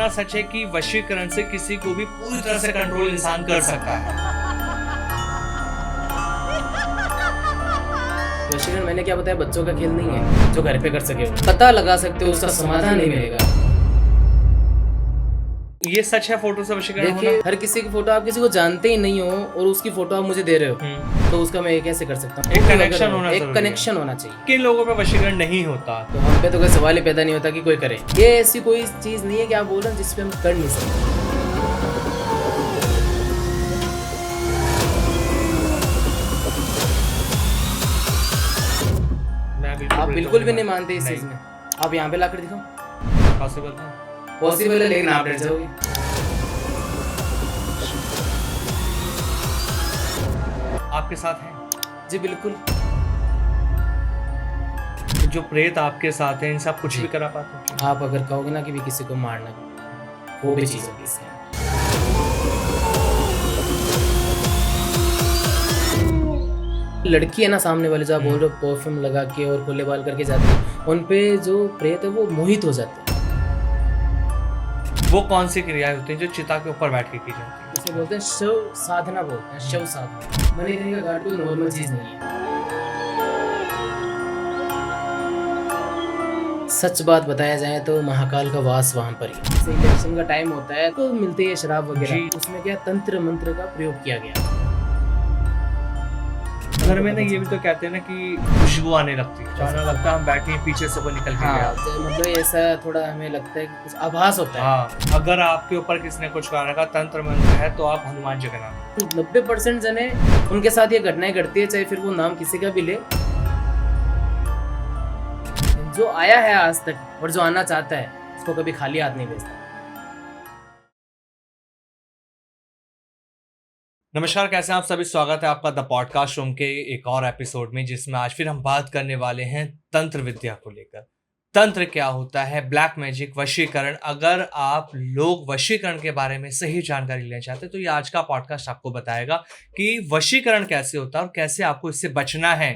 कितना सच है कि वशीकरण से किसी को भी पूरी तरह से कंट्रोल इंसान कर सकता है। वशीकरण मैंने क्या बताया, बच्चों का खेल नहीं है जो घर पे कर सके। पता लगा सकते हो, उसका समाधान नहीं मिलेगा। ये सच है फोटो से वशीकरण देखिए, होना? हर किसी की फोटो, आप किसी को जानते ही नहीं हो और उसकी फोटो आप मुझे दे रहे हो, तो उसका मैं कैसे कर सकता हूँ? एक कनेक्शन होना एक जरूरी है। कनेक्शन होना चाहिए। किन लोगों पे वशीकरण नहीं होता? तो हम पे तो कोई सवाल ही पैदा नहीं होता कि कोई करे। ये ऐसी कोई चीज नहीं है कि आप बोल रहे हैं जिसपे हम कर नहीं सकते। आप बिल्कुल भी नहीं मानते इस चीज में। आप यहाँ पे लाकर दिखाओ। पॉसिबल है? पॉसिबल है, लेकिन आप डर जाओगे। आपके साथ है? जी बिल्कुल। जो प्रेत आपके साथ हैं, इनसे आप कुछ भी करा पाते हैं? आप अगर कहोगे ना कि भी किसी को मारना, वो भी चीज होगी इससे। लड़की है ना सामने वाले, जो आप बोल रहे हो परफ्यूम लगा के और खुले बाल करके जाती है, उन पे जो प्रेत है वो मोहित हो जाते हैं। वो कौन सी क्रियाएं होती हैं जो चिता के ऊपर बैठ के की जाती है? इसे बोलते हैं शव साधना, बोलते हैं शव साधना। मनी करने का घाट कोई नॉर्मल चीज नहीं है। सच बात बताया जाए तो महाकाल का वास वहाँ पर ही। जैसे इलेक्शन का टाइम होता है तो मिलते हैं शराब वगैरह, उसमें क्या तंत्र मंत्र का प्रयोग किया गया। घर में ना ये भी तो कहते हैं ना कि खुशबू आने लगती है, जाना लगता है हम बैठे हैं पीछे से वो निकल के गया। मतलब ऐसा थोड़ा हमें लगता है कि कुछ आभास होता है। हाँ, अगर आपके ऊपर किसने कुछ कहा रखा तंत्र मंत्र है तो आप हनुमान जी का नाम। 90% जने उनके साथ ये घटनाएं घटती है, चाहे फिर वो नाम किसी का भी ले। जो आया है आज तक और जो आना चाहता है उसको कभी खाली हाथ नहीं भेजता। नमस्कार, कैसे हैं आप सभी? स्वागत है आपका द पॉडकास्ट रूम के एक और एपिसोड में, जिसमें आज फिर हम बात करने वाले हैं तंत्र विद्या को लेकर। तंत्र क्या होता है, ब्लैक मैजिक, वशीकरण। अगर आप लोग वशीकरण के बारे में सही जानकारी लेना चाहते हैं तो ये आज का पॉडकास्ट आपको बताएगा कि वशीकरण कैसे होता है और कैसे आपको इससे बचना है।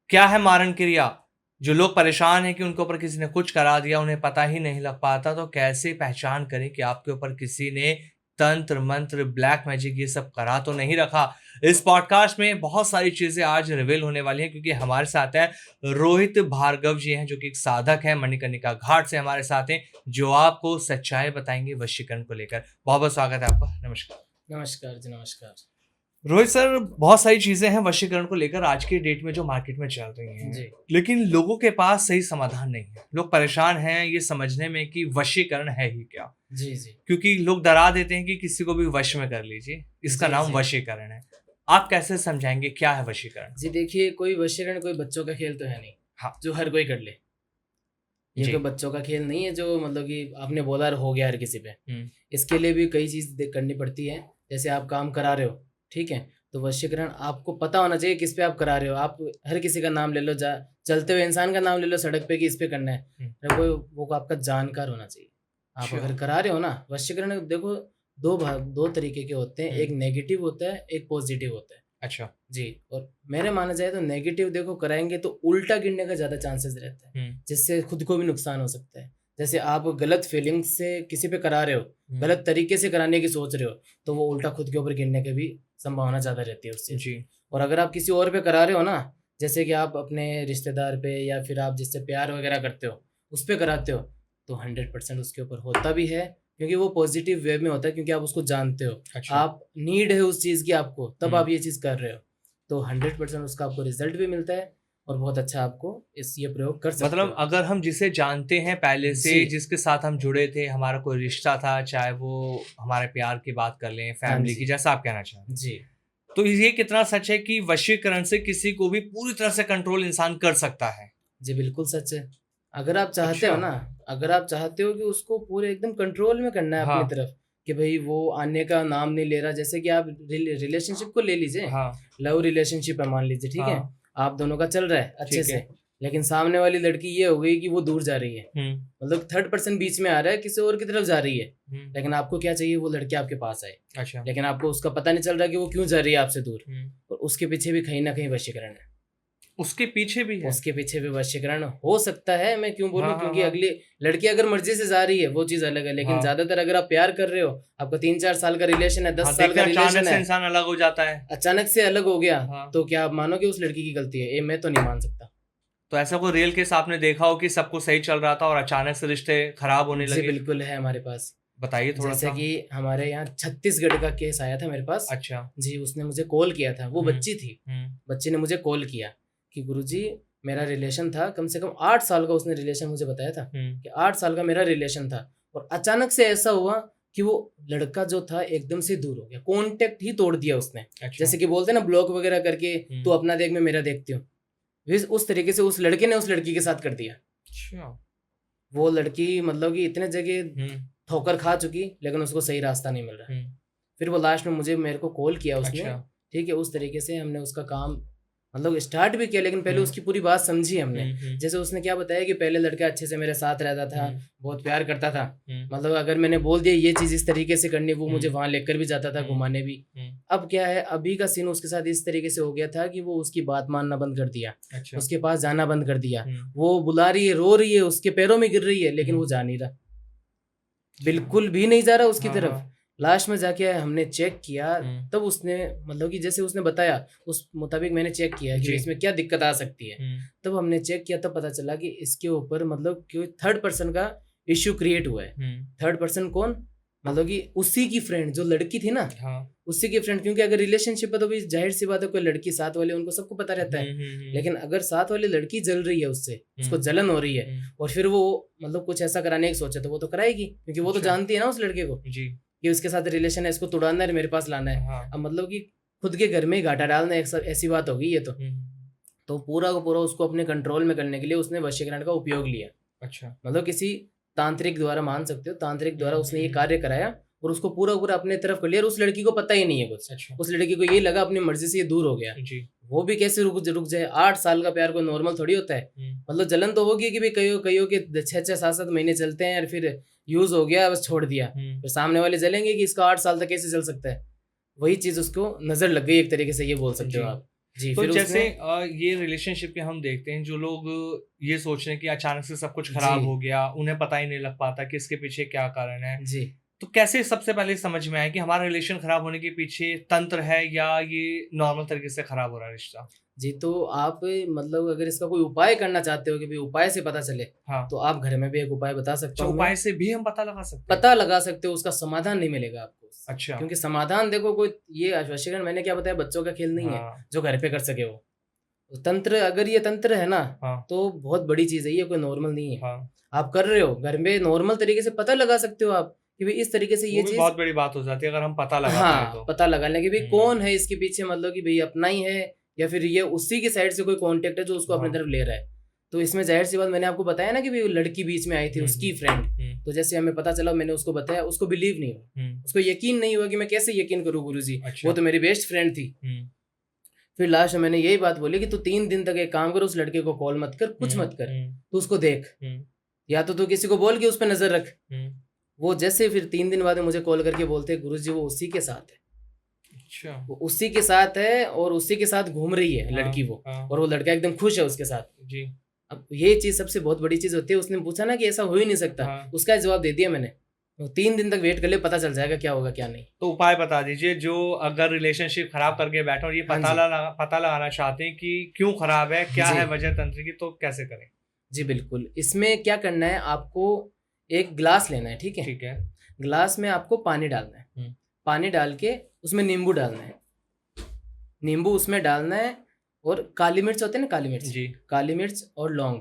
क्या है मारण क्रिया? जो लोग परेशान हैं कि उनके ऊपर किसी ने कुछ करा दिया, उन्हें पता ही नहीं लग पाता, तो कैसे पहचान करें कि आपके ऊपर किसी ने तंत्र मंत्र, ब्लैक मैजिक ये सब करा तो नहीं रखा। इस पॉडकास्ट में बहुत सारी चीजें आज रिवील होने वाली हैं, क्योंकि हमारे साथ है रोहित भार्गव जी हैं, जो कि एक साधक हैं, मणिकर्णिका घाट से हमारे साथ हैं, जो आपको सच्चाई बताएंगे वशीकरण को लेकर। बहुत बहुत स्वागत है आपका। नमस्कार। नमस्कार जी, नमस्कार। रोहित सर, बहुत सारी चीजें हैं वशीकरण को लेकर आज के डेट में जो मार्केट में चल रही हैं जी। लेकिन लोगों के पास सही समाधान नहीं है। लोग परेशान हैं ये समझने में कि वशीकरण है ही क्या। जी जी। क्योंकि लोग डरा देते हैं कि किसी को भी वश में कर लीजिए, इसका जी, नाम जी। वशीकरण है। आप कैसे समझाएंगे क्या है वशीकरण? जी देखिए, कोई वशीकरण कोई बच्चों का खेल तो है नहीं। हाँ। जो हर कोई कर ले। ये जी। कोई बच्चों का खेल नहीं है जो मतलब कि आपने बोला हो गया हर किसी पे। इसके लिए भी कई चीज करनी पड़ती है। जैसे आप काम करा रहे हो, ठीक है, तो वशीकरण आपको पता होना चाहिए किस पे आप करा रहे हो। आप हर किसी का नाम ले लो, चलते हुए इंसान का नाम ले लो सड़क पे कि इस पे करना है, कोई वो आपका जानकार होना चाहिए। आप अगर करा रहे हो ना वशीकरण, देखो दो तरीके के होते हैं। एक नेगेटिव होता है, एक पॉजिटिव होता है। अच्छा जी। और मेरे माना जाए तो नेगेटिव देखो कराएंगे तो उल्टा गिरने का ज्यादा चांसेस रहता है, जिससे खुद को भी नुकसान हो सकता है। जैसे आप गलत फीलिंग से किसी पे करा रहे हो, गलत तरीके से कराने की सोच रहे हो, तो वो उल्टा खुद के ऊपर गिरने की भी संभावना ज्यादा रहती है उससे। जी। और अगर आप किसी और पे करा रहे हो ना, जैसे कि आप अपने रिश्तेदार पे या फिर आप जिससे प्यार वगैरह करते हो उस पे कराते हो, तो 100% उसके ऊपर होता भी है, क्योंकि वो पॉजिटिव वे में होता है, क्योंकि आप उसको जानते हो। अच्छा। आप नीड है उस चीज की आपको, तब आप ये चीज कर रहे हो, तो 100% उसका आपको रिजल्ट भी मिलता है और बहुत अच्छा आपको ये प्रयोग कर सकते मतलब हो। अगर हम जिसे जानते हैं पहले से, जी। जिसके साथ हम जुड़े थे, हमारा कोई रिश्ता था, चाहे वो हमारे प्यार की बात कर लें, फैमिली की, जैसा आप कहना चाहें, जी तो ये कितना सच है कि वशीकरण से किसी को भी पूरी तरह से कंट्रोल इंसान कर सकता है? जी बिल्कुल सच है। अगर आप चाहते हो अच्छा। ना, अगर आप चाहते हो कि उसको पूरे एकदम कंट्रोल में करना है हाँ। अपनी तरफ, कि भाई वो आने का नाम नहीं ले रहा। जैसे कि आप रिलेशनशिप को ले लीजिए। हाँ। लव रिलेशनशिप है मान लीजिए, ठीक है, हाँ। आप दोनों का चल रहा है अच्छे ठीक से, है। लेकिन सामने वाली लड़की ये हो गई कि वो दूर जा रही है, मतलब थर्ड पर्सन बीच में आ रहा है, किसी और की तरफ जा रही है। लेकिन आपको क्या चाहिए, वो लड़की आपके पास आए। अच्छा। लेकिन आपको उसका पता नहीं चल रहा कि वो क्यों जा रही है आपसे दूर, और उसके पीछे भी कहीं ना कहीं वशीकरण है। उसके पीछे भी है। उसके पीछे भी वशीकरण हो सकता है, मैं क्यों बोलूं, हाँ, हाँ, क्योंकि हाँ। अगली लड़की अगर मर्जी से जा रही है वो चीज अलग है, लेकिन हाँ। ज्यादातर अगर आप प्यार कर रहे हो, आपका 3-4 साल का रिलेशन है, 10 हाँ, साल देखते का हैं अचानक रिलेशन से है, इंसान अलग हो जाता है। अचानक से अलग हो गया, हाँ। तो क्या आप मानोगे उस लड़की की गलती है? ये मैं तो नहीं मान सकता। तो ऐसा कोई रियल केस आपने देखा हो कि सब कुछ सही चल रहा था और अचानक से रिश्ते खराब होने जी लगे? बिल्कुल है हमारे पास। बताइए थोड़ा जैसे सा। कि हमारे यहाँ छत्तीसगढ़ का केस आया था मेरे पास। अच्छा। जी, उसने मुझे कॉल किया था, वो बच्ची थी, हम्म। बच्ची ने मुझे कॉल किया कि गुरुजी मेरा रिलेशन था, कम से कम 8 साल का उसने रिलेशन मुझे बताया था कि 8 साल का मेरा रिलेशन था, और अचानक से ऐसा हुआ कि वो लड़का जो था एकदम से दूर हो गया, कांटेक्ट ही तोड़ दिया उसने। अच्छा। जैसे कि बोलते हैं ना, ब्लॉक वगैरह करके तू अपना देख मैं मेरा देखती हूँ, उस तरीके से उस लड़के ने उस लड़की के साथ कर दिया। अच्छा। वो लड़की मतलब कि इतने जगह ठोकर खा चुकी, लेकिन उसको सही रास्ता नहीं मिल रहा। फिर वो लास्ट में मेरे को कॉल किया उसने। अच्छा। ठीक है, उस तरीके से हमने उसका काम मतलब स्टार्ट भी किया, लेकिन पहले उसकी पूरी बात समझी हमने। जैसे उसने क्या बताया कि पहले लड़का अच्छे से मेरे साथ रहता था, बहुत प्यार करता था, मतलब अगर मैंने बोल दिया ये चीज इस तरीके से करनी, वो मुझे वहां लेकर भी जाता था, घुमाने भी। अब क्या है, अभी का सीन उसके साथ इस तरीके से हो गया था कि वो उसकी बात मानना बंद कर दिया। अच्छा। उसके पास जाना बंद कर दिया। वो बुला रही है, रो रही है, उसके पैरों में गिर रही है, लेकिन वो जा नहीं रहा, बिल्कुल भी नहीं जा रहा उसकी तरफ। लास्ट में जाके हमने चेक किया, तब उसने मतलब कि जैसे उसने बताया उस मुताबिक मैंने चेक किया कि इसमें क्या दिक्कत आ सकती है। तब हमने चेक किया, तब पता चला कि इसके ऊपर मतलब कि थर्ड पर्सन का इश्यू क्रिएट हुआ है। थर्ड पर्सन कौन? मतलब कि उसी की फ्रेंड जो लड़की थी ना, उसी की फ्रेंड। क्योंकि अगर रिलेशनशिप है तो भी जाहिर सी बात है, कोई लड़की साथ वाले उनको सबको पता रहता है। लेकिन अगर साथ वाली लड़की जल रही है उससे, उसको जलन हो रही है, और फिर वो मतलब कुछ ऐसा कराने की सोचे, तो वो तो कराएगी, क्योंकि वो तो जानती है ना उस लड़के को कि उसके साथ रिलेशन है, इसको तोड़ना है, मेरे पास लाना है। अब मतलब कि खुद के घर में ही घाटा डालना है, ऐसी बात होगी ये तो पूरा का पूरा उसको अपने कंट्रोल में करने के लिए उसने वशीकरण का उपयोग लिया। अच्छा। मतलब किसी तांत्रिक द्वारा, मान सकते हो, तांत्रिक द्वारा उसने ये कार्य कराया और उसको पूरा पूरा अपने तरफ कर लिया, और उस लड़की को पता ही नहीं है कुछ। अच्छा। उस लड़की को ये लगा अपनी मर्जी से ये दूर हो गया। वो भी कैसे रुक जाए, 8 साल का प्यार कोई नॉर्मल थोड़ी होता है। मतलब जलन तो होगी कि भाई कईयों के 6-6 7-7 महीने चलते हैं और फिर यूज हो गया, बस छोड़ दिया। फिर सामने वाले जलेंगे कि इसका 8 साल तक कैसे चल सकता है। वही चीज उसको नजर लग गई, एक तरीके से ये बोल सकते हो आप। जी। तो फिर जैसे ये रिलेशनशिप के हम देखते हैं, जो लोग ये सोच रहे हैं कि अचानक से सब कुछ खराब हो गया, उन्हें पता ही नहीं लग पाता कि इसके पीछे क्या कारण है। जी। तो कैसे सबसे पहले समझ में आया कि हमारा रिलेशन खराब होने के पीछे तंत्र है या ये नॉर्मल तरीके से खराब हो रहा है रिश्ता? जी, तो आप मतलब अगर इसका कोई उपाय करना चाहते हो कि भाई उपाय से पता चले, तो आप घर में भी एक उपाय बता सकते हो। उपाय से भी हम पता लगा सकते हैं? पता लगा सकते हो, उसका समाधान नहीं मिलेगा आपको। अच्छा। क्योंकि समाधान देखो, कोई ये वशीकरण मैंने क्या बताया, बच्चों का खेल नहीं है जो घर पे कर सके वो। तो तंत्र, अगर ये तंत्र है ना, तो बहुत बड़ी चीज है, ये कोई नॉर्मल नहीं है। आप कर रहे हो घर में, नॉर्मल तरीके से पता लगा सकते हो आप कि भाई इस तरीके से ये चीज बहुत बड़ी बात हो जाती है अगर हम पता लगा पाए तो। पता लगा लें कि भाई कौन है इसके पीछे, मतलब कि भाई अपना ही है या फिर ये उसी की साइड से कोई कांटेक्ट है जो उसको अपनी तरफ ले रहा है। तो इसमें जाहिर सी बात, मैंने आपको बताया ना कि भाई लड़की बीच में आई थी, उसकी फ्रेंड। तो जैसे हमें पता चला, मैंने उसको बताया, उसको बिलीव नहीं हुआ, उसको यकीन नहीं हुआ कि मैं कैसे यकीन करूँ गुरुजी। अच्छा। वो तो मेरी बेस्ट फ्रेंड थी। फिर लास्ट में मैंने यही बात बोली कि तू 3 दिन तक एक काम कर, उस लड़के को कॉल मत कर, कुछ मत कर, तू उसको देख, या तो तू किसी को बोल के उस पर नजर रख। वो जैसे फिर 3 दिन बाद मुझे कॉल करके बोलते, गुरुजी वो उसी के साथ है। अच्छा। वो उसी के साथ है और उसी के साथ घूम रही है लड़की वो, और वो लड़का एकदम खुश है उसके साथ। जी। अब ये चीज सबसे बहुत बड़ी चीज होती है। उसने पूछा ना कि ऐसा हो ही नहीं सकता, उसका जवाब दे दिया मैंने। तो 3 दिन तक वेट कर ले, पता चल जाएगा क्या होगा क्या नहीं। तो उपाय बता दीजिए, जो अगर रिलेशनशिप खराब करके बैठे और ये पता लगाना चाहते हैं कि क्यों खराब है, क्या है वजह तंत्र की, तो कैसे करें? जी बिल्कुल, इसमें क्या करना है, आपको एक गिलास लेना है। ठीक है। ठीक है। गिलास में आपको पानी डालना है, पानी डाल के उसमें नींबू डालना है, नींबू उसमें डालना है, और काली मिर्च होते हैं ना, काली मिर्च जी, काली मिर्च और लौंग,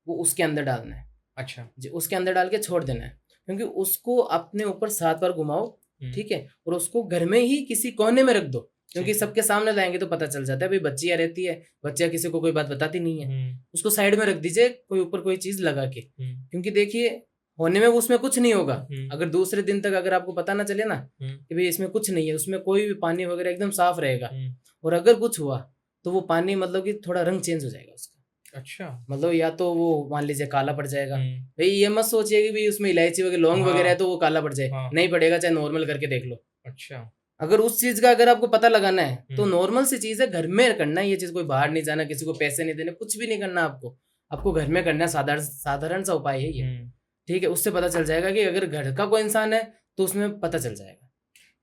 वो उसके अंदर डालना है। अच्छा जी, उसके अंदर डाल के छोड़ देना है, क्योंकि उसको अपने ऊपर 7 बार घुमाओ। ठीक है। और उसको घर में ही किसी कोने में रख दो, क्योंकि सबके सामने लाएंगे तो पता चल जाता है। भाई बच्चियां रहती है, बच्चियां किसी को कोई बात बताती नहीं है, उसको साइड में रख दीजिए, कोई ऊपर कोई चीज लगा के। क्योंकि देखिए, होने में उसमें कुछ नहीं होगा। अगर दूसरे दिन तक अगर आपको पता ना चले ना कि भाई इसमें कुछ नहीं है, उसमें कोई भी पानी वगैरह एकदम साफ रहेगा, और अगर कुछ हुआ तो वो पानी मतलब कि थोड़ा रंग चेंज हो जाएगा उसका। अच्छा। मतलब या तो वो मान लीजिए काला पड़ जाएगा। भाई ये मत सोचिए कि भाई उसमें इलायची वगैरह लौंग वगैरह है तो वो काला पड़ जाए, नहीं पड़ेगा, चाहे नॉर्मल करके देख लो। अच्छा। अगर उस चीज का अगर आपको पता लगाना है तो हम्म। नॉर्मल सी चीज है, घर में करना है ये चीज, कोई बाहर नहीं जाना, किसी को पैसे नहीं देने, कुछ भी नहीं करना आपको घर में करना है। साधारण साधारण सा उपाय है ये, ठीक है। उससे पता चल जाएगा कि अगर घर का कोई इंसान है तो उसमें पता चल जाएगा।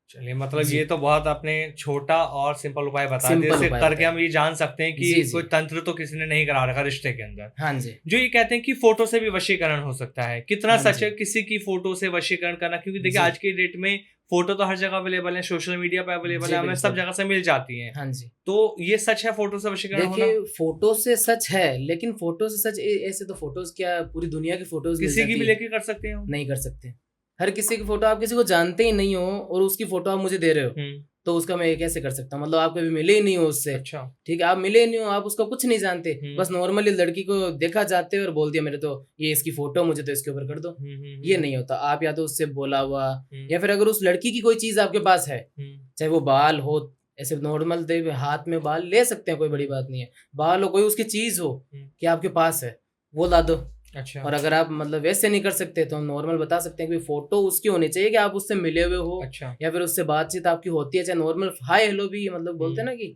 चलिए, मतलब जी। ये तो बहुत आपने छोटा और सिंपल उपाय बता दिया, सिंपल इससे उपाय करके बताया। हम ये जान सकते हैं कि जी, जी। कोई तंत्र तो किसी ने नहीं करा रखा रिश्ते के अंदर। हाँ जी, जो ये कहते हैं कि फोटो से भी वशीकरण हो सकता है, कितना हाँ सच जी। है किसी की फोटो से वशीकरण करना? क्योंकि देखिए जी। आज की डेट में फोटो तो हर जगह अवेलेबल है, सोशल मीडिया पे अवेलेबल जी, है, हमें सब बिल्कुल। जगह से मिल जाती हैं। हाँ जी। तो ये सच है फोटो से वशीकरण होना? देखिए, फोटो से सच है, लेकिन फोटो से सच ऐसे तो फोटोज क्या पूरी दुनिया की फोटोज मिल किसी की जाती भी है। लेके कर सकते हैं हम? नहीं कर सकते। हर किसी की फोटो, आप किसी को जानते ही नहीं हो और उसकी फोटो आप मुझे दे रहे हो, तो उसका मैं कैसे कर सकता हूँ? मतलब आप कभी मिले ही नहीं हो उससे, अच्छा। ठीक है, आप मिले ही नहीं हो, आप उसका कुछ नहीं जानते, बस नॉर्मली लड़की को देखा जाते हो और बोल दिया मेरे तो ये इसकी फोटो, मुझे तो इसके ऊपर कर दो। ये नहीं होता। आप या तो उससे बोला हुआ, या फिर अगर उस लड़की की कोई चीज आपके पास है, चाहे वो बाल हो, ऐसे नॉर्मल हाथ में बाल ले सकते हैं, कोई बड़ी बात नहीं है, बाल हो, कोई उसकी चीज हो कि आपके पास है, वो ला दो। अच्छा। और अगर आप मतलब वैसे नहीं कर सकते तो हम नॉर्मल बता सकते हैं कि फोटो उसकी होनी चाहिए कि आप उससे मिले हुए हो। अच्छा। या फिर उससे बातचीत आपकी होती है, चाहे नॉर्मल हाय हेलो भी मतलब बोलते हैं ना कि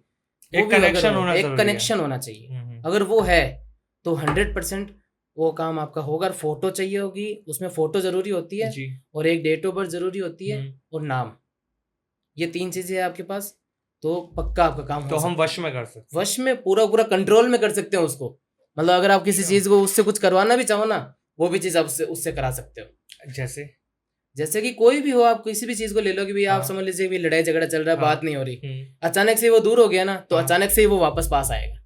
वो एक भी अगर कनेक्शन हो, होना एक जरूरी है। कनेक्शन होना चाहिए। अगर वो है तो 100% वो काम आपका होगा। फोटो चाहिए होगी, उसमें फोटो जरूरी होती है, जी। और एक डेट ऑफ बर्थ जरूरी होती है, और नाम। ये 3 चीजें है आपके पास, तो पक्का आपका काम तो हो हम सकता है। वश में कर सकते हैं। वश में पूरा पूरा कंट्रोल में कर सकते हैं उसको। मतलब अगर आप किसी अच्छा। चीज को उससे कुछ करवाना भी चाहो ना, वो भी चीज आप उससे करा सकते हो। जैसे कि कोई भी हो, आप किसी भी चीज को ले लो कि भाई आप हाँ। समझ लीजिए कि लड़ाई झगड़ा चल रहा है, हाँ। बात नहीं हो रही, अचानक से वो दूर हो गया ना, तो हाँ। अचानक से ही वो वापस पास आएगा,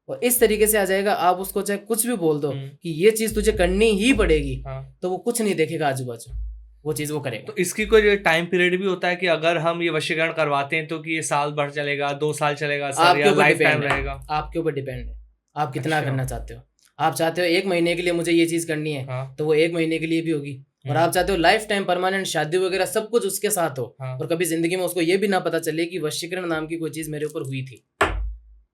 और इस तरीके से आ जाएगा। आप उसको चाहे कुछ भी बोल दो कि ये चीज तुझे करनी ही पड़ेगी, तो वो कुछ नहीं देखेगा आजू बाजू, वो चीज वो करेगा। तो इसकी कोई टाइम पीरियड भी होता है कि अगर हम ये वशीकरण करवाते हैं तो कि ये साल भर चलेगा, 2 साल चलेगा सर, आपके या ऊपर लाइफ टाइम डिपेंड है, रहेगा? आपके ऊपर डिपेंड है आप कितना अच्छा। करना चाहते हो। आप चाहते हो 1 महीने के लिए मुझे ये चीज करनी है, हाँ। तो वो 1 महीने के लिए भी होगी। और आप चाहते हो लाइफ टाइम परमानेंट शादी वगैरह सब कुछ उसके साथ हो, हाँ। और कभी जिंदगी में उसको ये भी ना पता चले कि वशीकरण नाम की कोई चीज मेरे ऊपर हुई थी,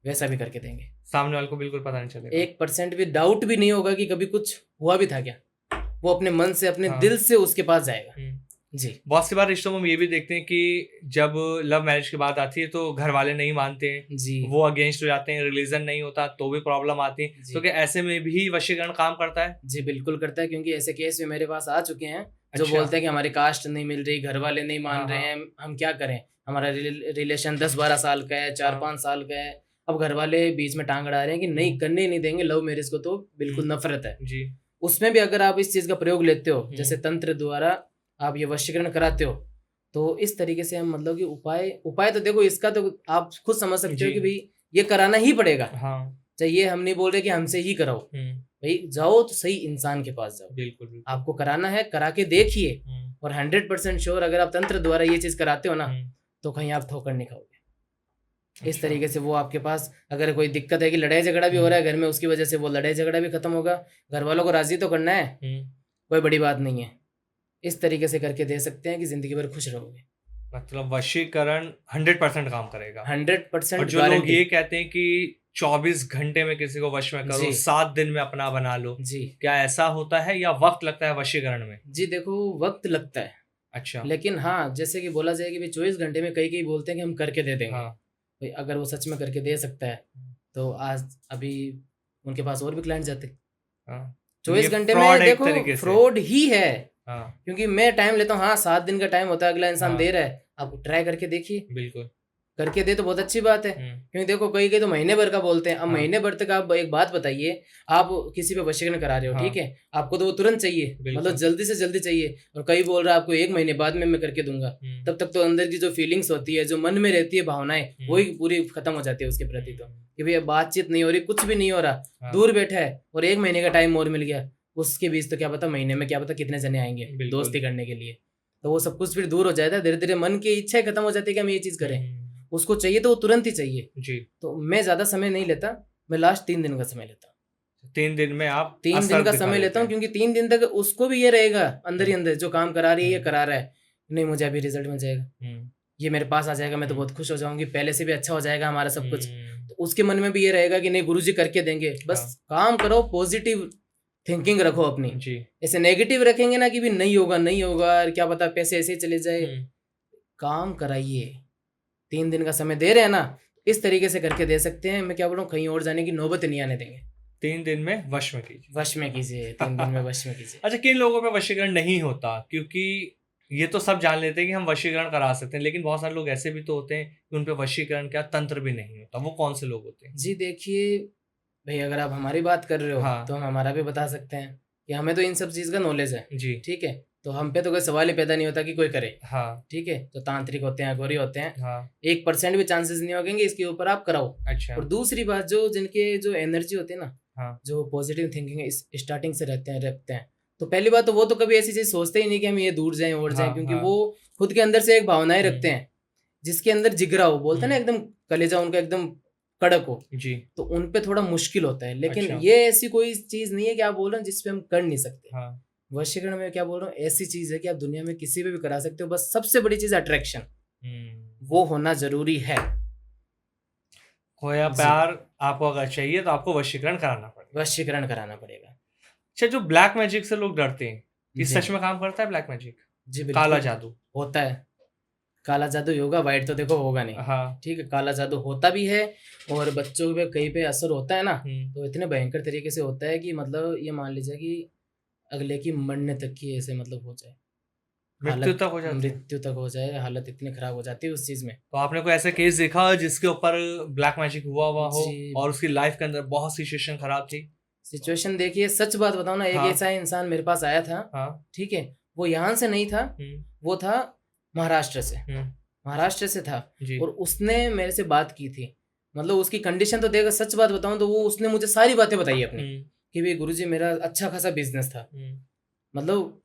वैसा भी करके देंगे। सामने वाले को बिल्कुल पता नहीं चलेगा। 1% भी डाउट भी नहीं होगा कि कभी कुछ हुआ भी था क्या। वो अपने मन से, अपने दिल से उसके पास जाएगा। जी। बहुत सी बार रिश्तों में हम ये भी देखते हैं कि जब लव मैरिज की बात आती है तो घर वाले नहीं मानते हैं, जी। वो अगेंस्ट हो जाते हैं, रिलीजन नहीं होता तो भी प्रॉब्लम आती है। तो क्या ऐसे में भी वशीकरण काम करता है? जी बिल्कुल करता है, क्योंकि ऐसे केस भी मेरे पास आ चुके हैं जो अच्छा। बोलते हैं कि हमारी कास्ट नहीं मिल रही, घर वाले नहीं मान रहे हैं, हम क्या करें, हमारा रिलेशन 10-12 साल का है, 4-5 साल का है, अब घर वाले बीच में टांग अड़ा रहे हैं कि नहीं करने ही नहीं देंगे, लव मैरिज को तो बिल्कुल नफरत है। जी। उसमें भी अगर आप इस चीज का प्रयोग लेते हो, जैसे तंत्र द्वारा आप ये वशीकरण कराते हो, तो इस तरीके से हम मतलब कि उपाय तो देखो, इसका तो आप खुद समझ सकते हो कि भाई ये कराना ही पड़ेगा। हाँ। चाहिए, हम नहीं बोल रहे कि हमसे ही कराओ, भाई जाओ तो सही इंसान के पास जाओ। बिल्कुल। आपको कराना है, करा के देखिए, और 100% श्योर अगर आप तंत्र द्वारा ये चीज कराते हो ना, तो कहीं आप ठोकर नहीं खाओगे। इस तरीके से वो आपके पास, अगर कोई दिक्कत है कि लड़ाई झगड़ा भी हो रहा है घर में, उसकी वजह से वो लड़ाई झगड़ा भी खत्म होगा। घर वालों को राजी तो करना है, कोई बड़ी बात नहीं है। इस तरीके से करके दे सकते हैं कि जिंदगी भर खुश रहोगे। मतलब वशीकरण 100% काम करेगा। 100% और जो लोग ये कहते हैं कि 24 घंटे में किसी को वश में करो, 7 दिन में अपना बना लो, जी, क्या ऐसा होता है या वक्त लगता है वशीकरण में? जी देखो, वक्त लगता है। अच्छा। लेकिन हाँ, जैसे कि बोला जाए कि भाई 24 घंटे में कई बोलते हैं कि हम करके दे देंगे। हाँ। भाई अगर वो सच में करके दे सकता है तो आज अभी उनके पास और भी क्लाइंट जाते। 24 घंटे में देखो फ्रॉड ही है। क्योंकि मैं टाइम लेता हूँ, हाँ 7 दिन का टाइम होता है, अगला इंसान दे रहा है, आप ट्राई करके देखिए। बिल्कुल करके दे तो बहुत अच्छी बात है। क्योंकि देखो कई तो महीने भर का बोलते हैं। अब महीने भर तक आप एक बात बताइए, आप किसी पे वशीकरण करा रहे हो, ठीक है, आपको तो वो तुरंत चाहिए, मतलब जल्दी से जल्दी चाहिए, और कई बोल रहा है आपको 1 महीने बाद में मैं करके दूंगा। तब तक तो अंदर की जो फीलिंग्स होती है, जो मन में रहती है भावनाएं, वही पूरी खत्म हो जाती है उसके प्रति। तो कि भैया बातचीत नहीं हो रही, कुछ भी नहीं हो रहा, दूर बैठा है, और 1 महीने का टाइम और मिल गया, उसके बीच तो क्या पता महीने में क्या पता कितने जने आएंगे दोस्ती करने के लिए। तो वो सब कुछ फिर दूर हो जाता है, धीरे धीरे मन की इच्छा खत्म हो जाती है कि हम ये चीज करें। उसको चाहिए तो वो तुरंत ही चाहिए जी। तो मैं ज्यादा समय नहीं लेता, मैं लास्ट 3 दिन का समय लेता हूँ। 3 दिन में आप 3 दिन का समय लेता हूँ, क्योंकि 3 दिन तक उसको भी ये रहेगा अंदर ही अंदर, जो काम करा रही है ये करा रहा है, नहीं मुझे अभी रिजल्ट मिल जाएगा, ये मेरे पास आ जाएगा, मैं तो बहुत खुश हो जाऊंगी, पहले से भी अच्छा हो जाएगा हमारा सब कुछ। तो उसके मन में भी ये रहेगा कि नहीं गुरुजी करके देंगे, बस काम करो, पॉजिटिव थिंकिंग रखो अपनी जी। ऐसे नेगेटिव रखेंगे ना कि भी नहीं होगा क्या पता पैसे ऐसे ही चले जाए, काम कराइए, 3 दिन का समय दे रहे हैं ना, इस तरीके से करके दे सकते हैं। मैं क्या बोल रहा हूँ, कहीं और जाने की नौबत नहीं आने देंगे। 3 दिन में वश में कीजिए। वश में कीजिए, 3 दिन में वश में कीजिए। अच्छा, किन लोगों पे वशीकरण नहीं होता? क्योंकि ये तो सब जान लेते हैं कि हम वशीकरण करा सकते हैं, लेकिन बहुत सारे लोग ऐसे भी तो होते हैं कि उन पे वशीकरण क्या तंत्र भी नहीं होता। वो कौन से लोग होते हैं? जी देखिए भाई, अगर आप हमारी बात कर रहे हो हाँ। तो हम हमारा भी बता सकते हैं कि हमें तो इन सब चीज़ का नॉलेज है, जी। ठीक है। तो हम पे तो कोई सवाल ही पैदा नहीं होता कि कोई करे, हाँ। ठीक है। तो तांत्रिक होते हैं, अघोरी होते हैं, हाँ। 1% भी चांसेस नहीं होंगे इसके ऊपर आप कराओ। अच्छा। और दूसरी बात, जो जिनके जो एनर्जी होती है ना, हाँ। जो पॉजिटिव थिंकिंग स्टार्टिंग से रखते हैं, तो पहली बात तो वो तो कभी ऐसी चीज़ सोचते ही नहीं कि हम ये दूर जाएं और जाएं, हाँ, क्योंकि हाँ। वो खुद के अंदर से एक भावनाएं रखते हैं, जिसके अंदर जिगरा हो, बोलते हैं ना, एकदम कलेजा उनका एकदम कड़क हो, जी। तो उन पे थोड़ा मुश्किल होता है। लेकिन अच्छा। ये ऐसी कोई चीज़ नहीं है कि आप बोल रहे हैं जिस पे हम कर नहीं सकते। हाँ। वशीकरण में क्या बोल रहा हूँ, ऐसी चीज़ है कि आप दुनिया में किसी पे भी करा सकते हो, बस सबसे बड़ी चीज़ अट्रैक्शन, वो होना जरूरी है। खोया जी। प्यार आपको अगर चाहिए तो आपको वशीकरण कराना पड़ेगा। वशीकरण कराना पड़ेगा। अच्छा, जो ब्लैक मैजिक से लोग डरते हैं, ये जी। सच में काम करता है ब्लैक मैजिक? जी बिल्कुल काला जादू? होता है। काला जादू होगा, वाइट तो देखो होगा नहीं, हाँ। ठीक है। काला जादू होता भी है, और बच्चों पे कहीं पे असर होता है ना, तो इतने भयंकर तरीके से होता है कि मतलब ये मान लीजिए कि अगले की मरने तक की ऐसे मतलब हो जाए, मृत्यु तक हो जाती है? मृत्यु तक हो जाए, हालत इतनी खराब हो जाती है उस चीज में। तो आपने कोई ऐसा केस देखा हो जिसके ऊपर ब्लैक मैजिक हुआ हो जी। और उसकी लाइफ के अंदर बहुत सी सिचुएशन खराब थी? सिचुएशन देखिए, सच बात बताऊं ना, एक हाँ। ऐसा इंसान मेरे पास आया था, हाँ। ठीक है। वो यहाँ से नहीं था, वो था महाराष्ट्र से, महाराष्ट्र से था। जी। और उसने मेरे से बात की थी, मतलब उसकी कंडीशन तो देखा, सच बात बताऊं तो वो उसने मुझे सारी बातें बताई अपनी, कि भाई गुरुजी मेरा अच्छा खासा बिजनेस था, मतलब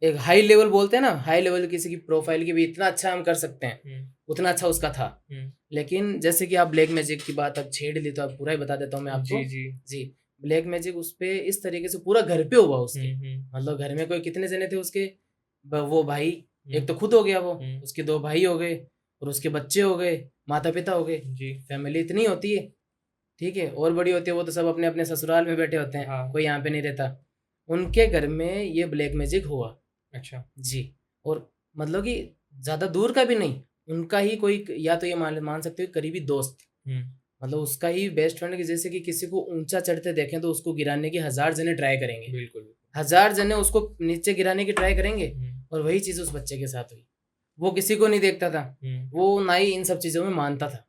एक हाई लेवल बोलते हैं ना, हाई लेवल किसी की प्रोफाइल की भी इतना अच्छा हम कर सकते हैं, उतना अच्छा उसका था। लेकिन जैसे कि आप ब्लैक मैजिक की बात अब छेड़ ली, तो अब पूरा ही बता देता हूँ मैं आपको। जी। ब्लैक मैजिक उस पे इस तरीके से पूरा घर पे हुआ उसके, मतलब घर में कोई कितने जने थे उसके, वो भाई एक तो खुद हो गया, वो उसके 2 भाई हो गए, और उसके बच्चे हो गए, माता पिता हो गए। फैमिली इतनी होती है, ठीक है, और बड़ी होती है, वो तो सब अपने अपने ससुराल में बैठे होते हैं। हाँ। कोई यहाँ पे नहीं रहता। उनके घर में ये ब्लैक मैजिक हुआ। अच्छा। जी। और मतलब कि ज्यादा दूर का भी नहीं, उनका ही कोई, या तो ये मान सकते हो करीबी दोस्त, मतलब उसका ही बेस्ट फ्रेंड, जैसे कि किसी को ऊंचा चढ़ते देखें तो उसको गिराने की 1000 जने ट्राई करेंगे। बिल्कुल। 1000 जने उसको नीचे गिराने की ट्राई करेंगे, और वही चीज उस बच्चे के साथ हुई। वो किसी को नहीं देखता था, वो ना ही इन सब चीजों में मानता था।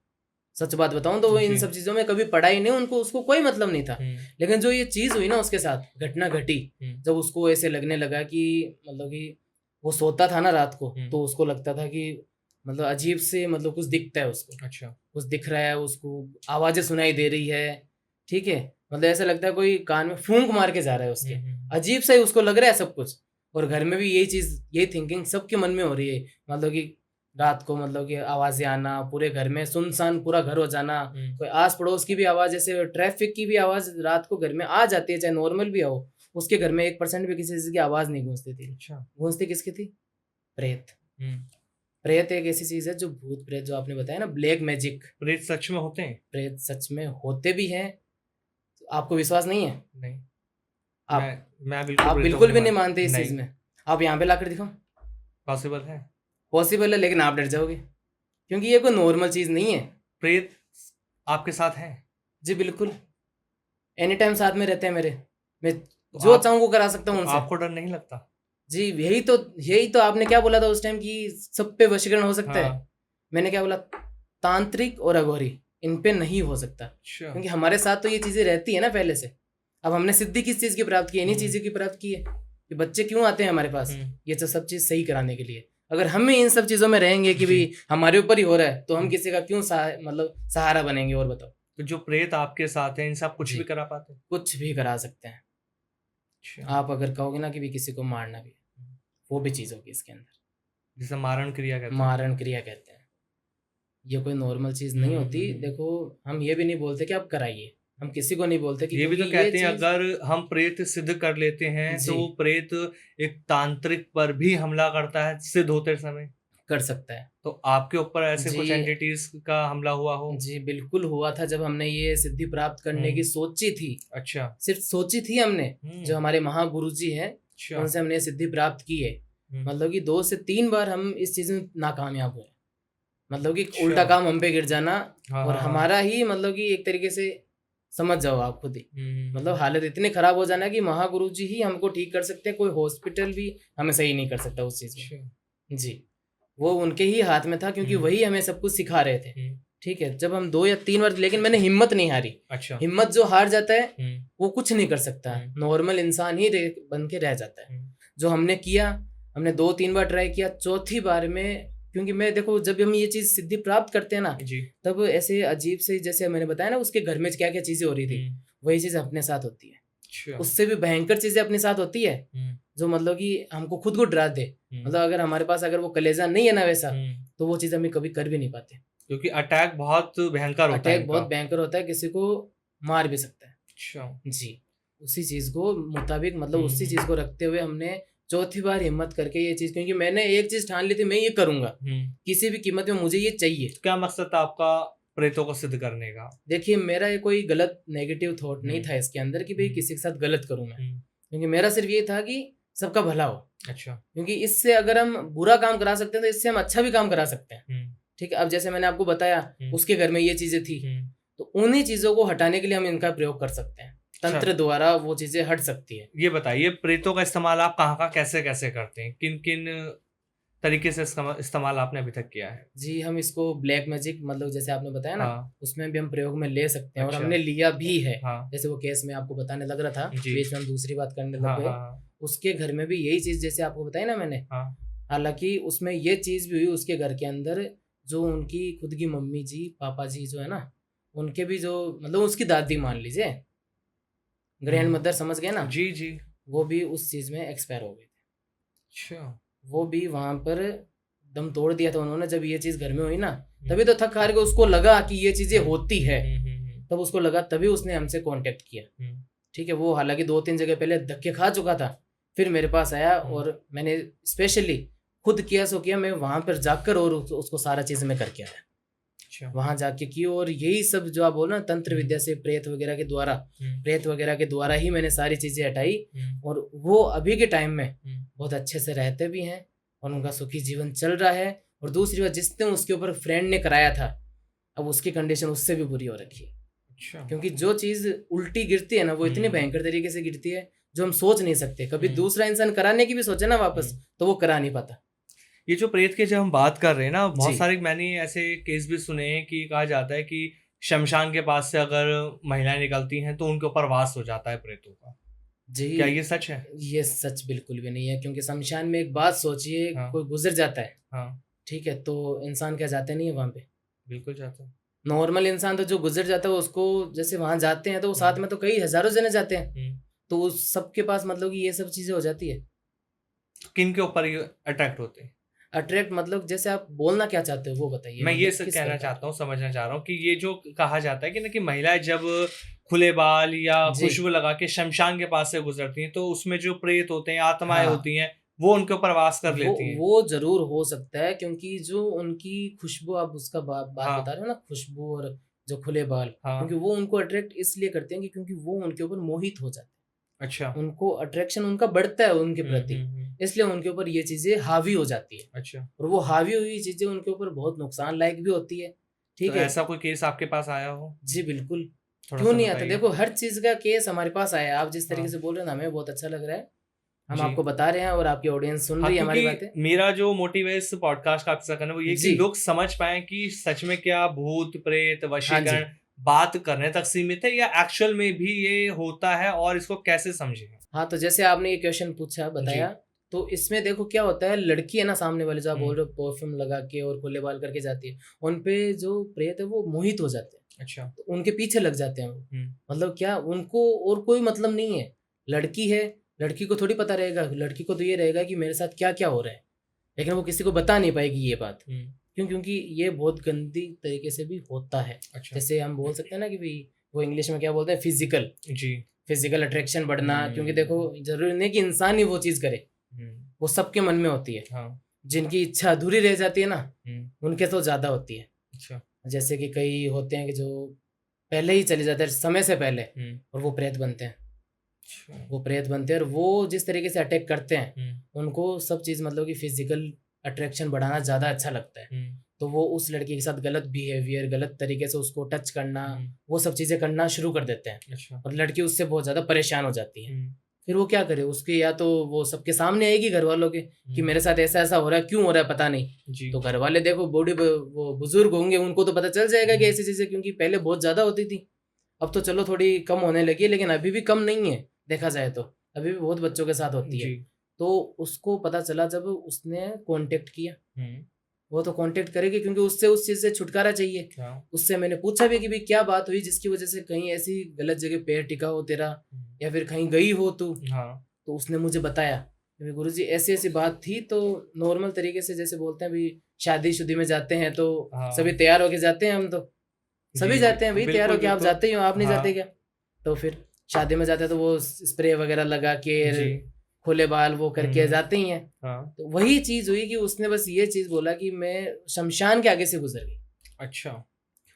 सच बात बताऊं तो वो इन सब चीजों में कभी पढ़ा ही नहीं, उनको उसको कोई मतलब नहीं था। लेकिन जो ये चीज हुई ना उसके साथ, घटना घटी, जब उसको ऐसे लगने लगा कि मतलब कि वो सोता था ना रात को, तो उसको लगता था कि मतलब अजीब से, मतलब कुछ दिखता है उसको। अच्छा। कुछ दिख रहा है उसको, आवाजें सुनाई दे रही है, ठीक है, मतलब ऐसा लगता है कोई कान में फूंक मार के जा रहा है उसके, अजीब सा ही उसको लग रहा है सब कुछ। और घर में भी यही चीज, यही थिंकिंग सबके मन में हो रही है, मतलब कि रात को मतलब कि आवाजें आना, पूरे घर में सुनसान पूरा घर हो जाना, कोई आस पड़ोस की भी आवाज, जैसे ट्रैफिक की भी आवाज रात को घर में आ जाती है, चाहे नॉर्मल भी हो, उसके घर में 1% भी किसी चीज की आवाज नहीं गूंजती थी। अच्छा। गूंजती किसकी थी? प्रेत। प्रेत एक ऐसी चीज है जो भूत प्रेत, जो आपने बताया ना ब्लैक मैजिक, प्रेत सच में होते हैं? प्रेत सच में होते भी हैं। आपको विश्वास नहीं है? नहीं। आप बिल्कुल भी नहीं मानते इस चीज में? आप यहाँ पे लाकर दिखाओ। पॉसिबल है? पॉसिबल है, लेकिन आप डर जाओगे, क्योंकि ये कोई नॉर्मल चीज नहीं है। प्रेत आपके साथ है? जी बिल्कुल, एनी टाइम साथ में रहते हैं मेरे, मैं जो चाहूँ वो करा सकता हूँ उनसे। आपको डर नहीं लगता? जी, यही तो आपने क्या बोला था उस टाइम कि सब पे वशीकरण हो सकता है। मैंने क्या बोला? तांत्रिक और अघोरी, इन पे नहीं हो सकता, क्योंकि हमारे साथ तो ये चीजें रहती है ना पहले से। अब हमने सिद्धि किस चीज की प्राप्त की? इन्हीं चीजों की प्राप्त की है। कि बच्चे क्यों आते हैं हमारे पास? ये तो सब चीज सही कराने के लिए। अगर हम इन सब चीजों में रहेंगे कि भाई हमारे ऊपर ही हो रहा है, तो हम किसी का क्यों मतलब सहारा बनेंगे? और बताओ। तो जो प्रेत आपके साथ है, इनसे आप कुछ भी करा पाते हैं? कुछ भी करा सकते हैं। आप अगर कहोगे ना कि भी किसी को मारना भी, वो भी चीज होगी इसके अंदर, जिसे मारण क्रिया कहते हैं। मारण क्रिया कहते हैं। ये कोई नॉर्मल चीज नहीं होती। देखो, हम ये भी नहीं बोलते कि आप कराइए, हम किसी को नहीं बोलते कि ये भी तो कहते हैं अगर हम प्रेत सिद्ध कर लेते हैं तो वो प्रेत एक तांत्रिक पर भी हमला करता है सिद्ध होते समय? कर सकता है। तो आपके ऊपर ऐसे कुछ एंटिटीज का हमला हुआ हो? जी बिल्कुल हुआ था, जब हमने ये सिद्धि प्राप्त करने की सोची थी। अच्छा। सिर्फ सोची थी हमने, जो हमारे महागुरु जी हैं उनसे हमने सिद्धि प्राप्त की है। मतलब कि 2 से 3 बार हम इस चीज में नाकामयाब हुए। मतलब कि अच्छा। उल्टा काम हम पे गिर जाना हाँ और हाँ हमारा ही मतलब कि एक तरीके से समझ जाओ आप खुद ही, मतलब हालत इतनी खराब हो जाना कि महागुरु जी ही हमको ठीक कर सकते हैं, कोई हॉस्पिटल भी हमें सही नहीं कर सकता उस चीज में। जी, वो उनके ही हाथ में था क्योंकि वही हमें सब कुछ सिखा रहे थे। ठीक है, जब हम 2 या 3 बार, लेकिन मैंने हिम्मत नहीं हारी। अच्छा। हिम्मत जो हार जाता है वो कुछ नहीं कर सकता, नॉर्मल इंसान ही बन के रह जाता है। जो हमने किया, हमने 2-3 बार ट्राई किया, चौथी बार में, क्योंकि मैं देखो जब हम ये चीज सिद्धि प्राप्त करते हैं ना जी। तब ऐसे अजीब से, जैसे मैंने बताया ना उसके घर में क्या क्या चीजें हो रही थी, वही चीज अपने साथ होती है। अच्छा। उससे भी भयंकर चीजें अपने साथ होती है जो मतलब कि हमको खुद को डरा दे। मतलब अगर हमारे पास अगर वो कलेजा नहीं है ना वैसा, तो वो चीज हम कभी कर भी नहीं पाते, क्योंकि अटैक बहुत भयंकर होता है अटैक बहुत भयंकर होता है, किसी को मार भी सकता है। अच्छा। जी, उसी चीज को मुताबिक, मतलब उसी चीज को रखते हुए हमने चौथी बार हिम्मत करके ये चीज, क्योंकि मैंने एक चीज ठान ली थी, मैं ये करूंगा किसी भी कीमत में, मुझे ये चाहिए। क्या मकसद था आपका प्रेतों को सिद्ध करने का? देखिए, मेरा ये कोई गलत नेगेटिव थॉट नहीं था इसके अंदर कि भाई किसी के साथ गलत करूं मैं, क्योंकि मेरा सिर्फ ये था कि सबका भला हो। अच्छा। क्योंकि इससे अगर हम बुरा काम करा सकते हैं तो इससे हम अच्छा भी काम करा सकते हैं। ठीक है, अब जैसे मैंने आपको बताया उसके घर में ये चीजें थी, तो उन्हीं चीजों को हटाने के लिए हम इनका प्रयोग कर सकते हैं, तंत्र द्वारा वो चीजें हट सकती है। ये बताइए, प्रेतों का इस्तेमाल आप कहाँ कैसे कैसे करते हैं? किन किन तरीके से इस्तेमाल आपने अभी तक किया है? जी, हम इसको ब्लैक मैजिक, मतलब जैसे आपने बताया ना, उसमें भी हम प्रयोग में ले सकते हैं। अच्छा। और हमने लिया भी है। हाँ। जैसे वो केस में आपको बताने लग रहा था, बीच में हम दूसरी बात करने लग गए। हाँ। उसके घर में भी यही चीज जैसे आपको बताई ना मैंने, हालांकि उसमें ये चीज भी हुई उसके घर के अंदर, जो उनकी खुद की मम्मी जी, पापा जी जो है ना, उनके भी जो, मतलब उसकी दादी मान लीजिए, ग्रैंड मदर, समझ गए ना? जी जी। वो भी उस चीज में एक्सपायर हो गए थे। अच्छा। वो भी वहां पर दम तोड़ दिया था उन्होंने जब ये चीज घर में हुई ना। तभी तो थक हार के उसको लगा कि ये चीजें होती है, तब उसको लगा, तभी उसने हमसे कांटेक्ट किया। ठीक है, वो हालांकि 2-3 जगह पहले धक्के खा चुका था, फिर मेरे पास आया और मैंने स्पेशली खुद किया सो किया, मैं वहां पर जाकर और उसको सारा चीज में करके आया। अच्छा। वहां जाके की, और यही सब जो आप बोल ना तंत्र विद्या से, प्रेत वगैरह के द्वारा ही मैंने सारी चीजें हटाई। और वो अभी के टाइम में बहुत अच्छे से रहते भी हैं और उनका सुखी जीवन चल रहा है। और दूसरी बात, जिसने उसके ऊपर फ्रेंड ने कराया था, अब उसकी कंडीशन उससे भी बुरी हो रखी है। अच्छा। क्योंकि जो चीज उल्टी गिरती है ना, वो इतनी भयंकर तरीके से गिरती है जो हम सोच नहीं सकते। कभी दूसरा इंसान कराने की भी सोचे ना वापस, तो वो करा नहीं पाता। ये जो प्रेत की जब हम बात कर रहे हैं ना, बहुत सारे मैंने ऐसे केस भी सुने हैं कि कहा जाता है कि शमशान के पास से अगर महिलाएं निकलती हैं तो उनके ऊपर वास हो जाता है प्रेतों का। जी, क्या ये सच है? ये सच बिल्कुल भी नहीं है, क्योंकि शमशान में एक बात सोचिए, कोई गुजर जाता है, ठीक है, तो इंसान क्या जाते नहीं है वहां पे? बिल्कुल जाता है। नॉर्मल इंसान तो जो गुजर जाता है उसको, जैसे वहां जाते हैं तो साथ में तो कई हजारों जने जाते हैं, तो उस सबके पास मतलब कि ये सब चीजें हो जाती है। किन के ऊपर ये अट्रैक्ट होते हैं? अट्रैक्ट मतलब जैसे आप बोलना क्या चाहते हो वो बताइए। मैं ये कहना चाहता हूँ, समझना चाह रहा हूँ कि ये जो कहा जाता है कि ना कि महिलाएं जब खुले बाल या खुशबू लगा के शमशान के पास से गुजरती हैं तो उसमें जो प्रेत होते हैं, आत्माएं होती हैं, वो उनके ऊपर वास कर लेती हैं। वो जरूर हो सकता है, क्योंकि जो उनकी खुशबू, आप उसका बात बता रहे हो ना, खुशबू और जो खुले बाल, क्योंकि वो उनको अट्रैक्ट इसलिए करते हैं क्योंकि वो उनके ऊपर मोहित हो जाते हैं। अच्छा। उनको अट्रैक्शन उनका बढ़ता है उनके प्रति, इसलिए उनके ऊपर ये चीजें हावी हो जाती है। अच्छा। और वो हावी हुई चीजें उनके ऊपर बहुत नुकसान लायक भी होती है। ठीक तो है, ऐसा कोई केस आपके पास आया हो? जी बिल्कुल, क्यों नहीं आता। देखो, हर चीज का केस हमारे पास आया है। आप जिस तरीके से बोल रहे हैं ना, हमें बहुत अच्छा लग रहा है, हम आपको बता रहे हैं और आपकी ऑडियंस सुन रही है हमारी बातें। मेरा जो मोटिव है इस पॉडकास्ट का आपसे करना, वो ये कि लोग समझ पाए कि सच में क्या भूत प्रेत वशीकरण बात करने तक सीमित है या एक्चुअल में भी ये होता है, और इसको कैसे समझे। हाँ, तो जैसे आपने ये क्वेश्चन पूछा, बताया, तो इसमें देखो क्या होता है, लड़की है ना सामने वाले, जो आप बोल रहे हो परफ्यूम लगा के और खुले बाल करके जाती है, उनपे जो प्रेत है वो मोहित हो जाते हैं। अच्छा, तो उनके पीछे लग जाते हैं वो। मतलब क्या, उनको और कोई मतलब नहीं है। लड़की है, लड़की को थोड़ी पता रहेगा, लड़की को तो ये रहेगा कि मेरे साथ क्या क्या हो रहा है, लेकिन वो किसी को बता नहीं पाएगी ये बात। क्यों? क्योंकि ये बहुत गंदी तरीके से भी होता है। अच्छा। जैसे हम बोल सकते हैं ना कि भाई, वो इंग्लिश में क्या बोलते हैं, फिजिकल अट्रैक्शन बढ़ना। क्योंकि देखो, जरूरी नहीं कि इंसान ही वो चीज करे, वो सबके मन में होती है। हाँ। जिनकी इच्छा अधूरी रह जाती है ना, उनके तो ज्यादा होती है। अच्छा। जैसे कि कई होते हैं कि जो पहले ही चले जाते हैं समय से पहले, और वो प्रेत बनते हैं। वो प्रेत बनते हैं और वो जिस तरीके से अटैक करते हैं उनको सब चीज़ मतलब कि फिजिकल अट्रैक्शन बढ़ाना ज़्यादा अच्छा लगता है। तो वो उस लड़की के साथ गलत बिहेवियर, गलत तरीके से उसको टच करना, वो सब चीज़ें करना शुरू कर देते हैं। अच्छा। और लड़की उससे बहुत ज़्यादा परेशान हो जाती है। फिर वो क्या करे, उसके या तो वो सबके सामने आएगी घर वालों के कि मेरे साथ ऐसा ऐसा हो रहा है, क्यों हो रहा है पता नहीं। तो घर वाले देखो वो बुजुर्ग होंगे, उनको तो पता चल जाएगा कि ऐसी चीज़ें, क्योंकि पहले बहुत ज़्यादा होती थी। अब तो चलो थोड़ी कम होने लगी है, लेकिन अभी भी कम नहीं है देखा जाए तो, अभी भी बहुत बच्चों के साथ होती है। तो उसको पता चला जब उसने कांटेक्ट किया, वो तो कांटेक्ट करेगी क्योंकि उससे उस चीज़ से छुटकारा चाहिए। उससे मैंने पूछा भी कि भाई क्या बात हुई जिसकी वजह से कहीं ऐसी गलत जगह पैर टिका हो तेरा, या फिर कहीं गई हो तू। तो उसने मुझे बताया कि गुरुजी ऐसी ऐसी बात थी। तो नॉर्मल तरीके से जैसे बोलते हैं भाई शादी शुदी में जाते हैं तो सभी तैयार होके जाते हैं, हम तो सभी जाते हैं भाई तैयार होके, आप जाते ही हो, आप नहीं जाते क्या। तो फिर शादी में जाते हैं तो वो स्प्रे वगैरह लगा के खुले बाल वो करके जाते ही हैं। तो वही चीज हुई कि उसने बस ये चीज बोला कि मैं शमशान के आगे से गुजर गई। अच्छा।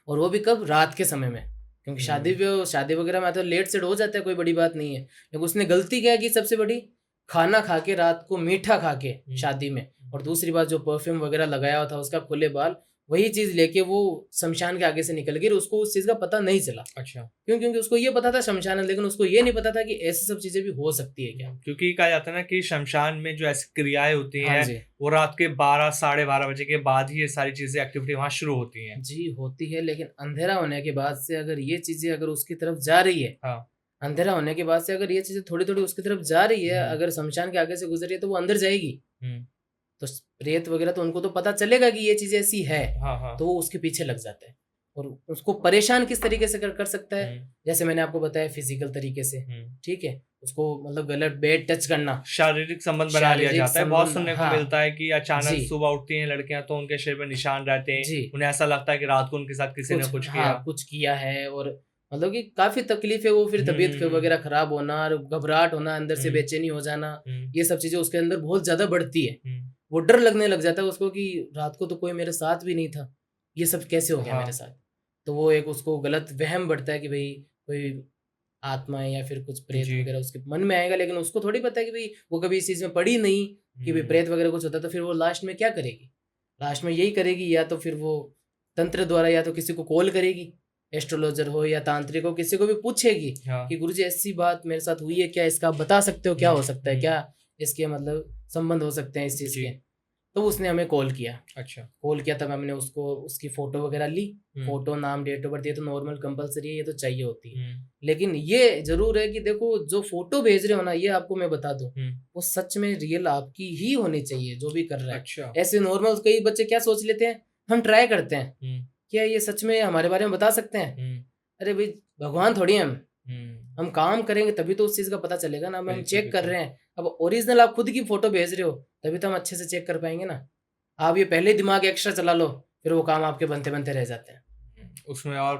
और वो भी कब, रात के समय में, क्योंकि शादी वगैरह में तो लेट सेट हो जाता है, कोई बड़ी बात नहीं है। लेकिन उसने गलती क्या की सबसे बड़ी, खाना खा के रात को मीठा खा के शादी में, और दूसरी बात जो परफ्यूम वगैरह लगाया हुआ था उसका, खुले बाल, वही चीज लेके वो शमशान के आगे से निकल गई। उसको उस चीज का पता नहीं चला। अच्छा। क्यों? क्योंकि उसको ये पता था शमशान है, लेकिन उसको ये नहीं पता था कि ऐसी सब चीजें भी हो सकती है क्या। क्योंकि कहा जाता है ना कि शमशान में जो ऐसी क्रियाएं होती हैं वो रात के 12 साढ़े 12 बजे के बाद ही ये सारी चीजें एक्टिविटी वहाँ शुरू होती हैं। जी होती है, लेकिन अंधेरा होने के बाद से अगर ये चीजें अगर उसकी तरफ जा रही है, अंधेरा होने के बाद से अगर ये चीजें थोड़ी थोड़ी उसकी तरफ जा रही है, अगर शमशान के आगे से गुजर रही है तो वो अंदर जाएगी। तो प्रेत वगैरह तो उनको तो पता चलेगा कि ये चीज ऐसी है। तो वो उसके पीछे लग जाता है। और उसको परेशान किस तरीके से कर सकता है, जैसे मैंने आपको बताया फिजिकल तरीके से, ठीक है, उसको मतलब गलत बेड टच करना, शारीरिक संबंध बना लिया जाता है। बहुत सुनने को मिलता है कि अचानक सुबह उठती हैं लड़कियां तो उनके शरीर पर निशान रहते हैं, उन्हें ऐसा लगता है कि रात को उनके साथ किसी ने कुछ किया है। और मतलब कि काफी तकलीफ है वो, फिर तबीयत वगैरह खराब होना, घबराहट होना, अंदर से बेचैनी हो जाना, ये सब चीजें उसके अंदर बहुत ज्यादा बढ़ती है। वो डर लगने लग जाता है उसको कि रात को तो कोई मेरे साथ भी नहीं था, ये सब कैसे हो गया मेरे साथ। तो वो एक उसको गलत वहम बढ़ता है कि भाई कोई आत्मा है या फिर कुछ प्रेत वगैरह उसके मन में आएगा। लेकिन उसको थोड़ी पता है कि भाई वो कभी इस चीज में पड़ी नहीं कि भाई प्रेत वगैरह कुछ होता। तो फिर वो लास्ट में क्या करेगी, लास्ट में यही करेगी, या तो फिर वो तंत्र द्वारा या तो किसी को कॉल करेगी, एस्ट्रोलॉजर हो या तांत्रिक हो, किसी को भी पूछेगी कि गुरुजी ऐसी बात मेरे साथ हुई है क्या, इसका आप बता सकते हो क्या हो सकता है, क्या इसके मतलब संबंध हो सकते हैं इस चीज के। तो उसने हमें कॉल किया। अच्छा। कॉल किया तब हमने उसको उसकी फोटो वगैरह ली, फोटो, नाम, डेट ऑफ बर्थ, ये तो नॉर्मल कंपलसरी है, ये तो चाहिए होती है। लेकिन ये जरूर है कि देखो जो फोटो भेज रहे हो ना, ये आपको मैं बता दूं, वो सच में रियल आपकी ही होनी चाहिए जो भी कर रहा है। अच्छा। ऐसे नॉर्मल कई बच्चे क्या सोच लेते हैं, हम ट्राई करते हैं क्या ये सच में हमारे बारे में बता सकते हैं। अरे भाई भगवान थोड़ी हम काम करेंगे तभी तो उस चीज का पता चलेगा ना। हम चेक कर रहे हैं, अब ओरिजिनल आप खुद की फोटो भेज रहे हो तभी तो हम अच्छे से चेक कर पाएंगे ना। आप ये पहले दिमाग एक्स्ट्रा चला लो, फिर वो काम आपके बनते बनते रह जाते हैं, उसमें और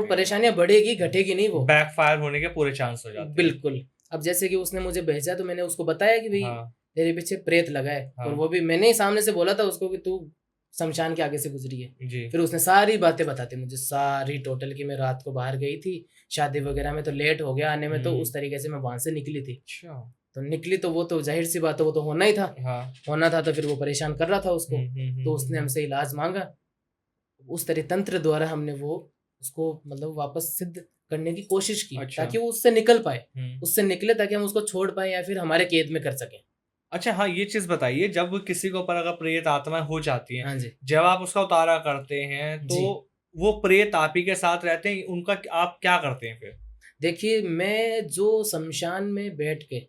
परेशानियां बढ़ेगी, घटेगी नहीं, वो बैकफायर होने के पूरे चांस हो जाते हैं। बिल्कुल। अब जैसे कि उसने मुझे भेजा तो मैंने उसको बताया कि भाई तेरे पीछे प्रेत लगा है, और वो भी मैंने ही सामने से बोला था उसको कि तू शमशान के आगे से गुजरी है। फिर उसने सारी बातें बताती मुझे, सारी टोटल की मैं रात को बाहर गई थी शादी वगैरह में, तो लेट हो गया आने में, तो उस तरीके से मैं वहां से निकली थी। तो निकली तो वो तो जाहिर सी बात है, वो तो होना ही था। होना था तो फिर वो परेशान कर रहा था उसको। तो उसने हमसे इलाज मांगा, उस तरह तंत्र द्वारा हमने वो उसको मतलब वापस सिद्ध करने की कोशिश की। ताकि वो उससे निकल पाए, उससे निकले ताकि हम उसको छोड़ पाए या फिर हमारे कैद में कर सके। अच्छा, हाँ, ये चीज बताइए, जब किसी के ऊपर अगर प्रेत आत्मा हो जाती है, हाँ जी, जब आप उसका उतारा करते हैं तो वो प्रेत आप ही के साथ रहते हैं, उनका आप क्या करते हैं फिर? देखिए, मैं जो शमशान में बैठ के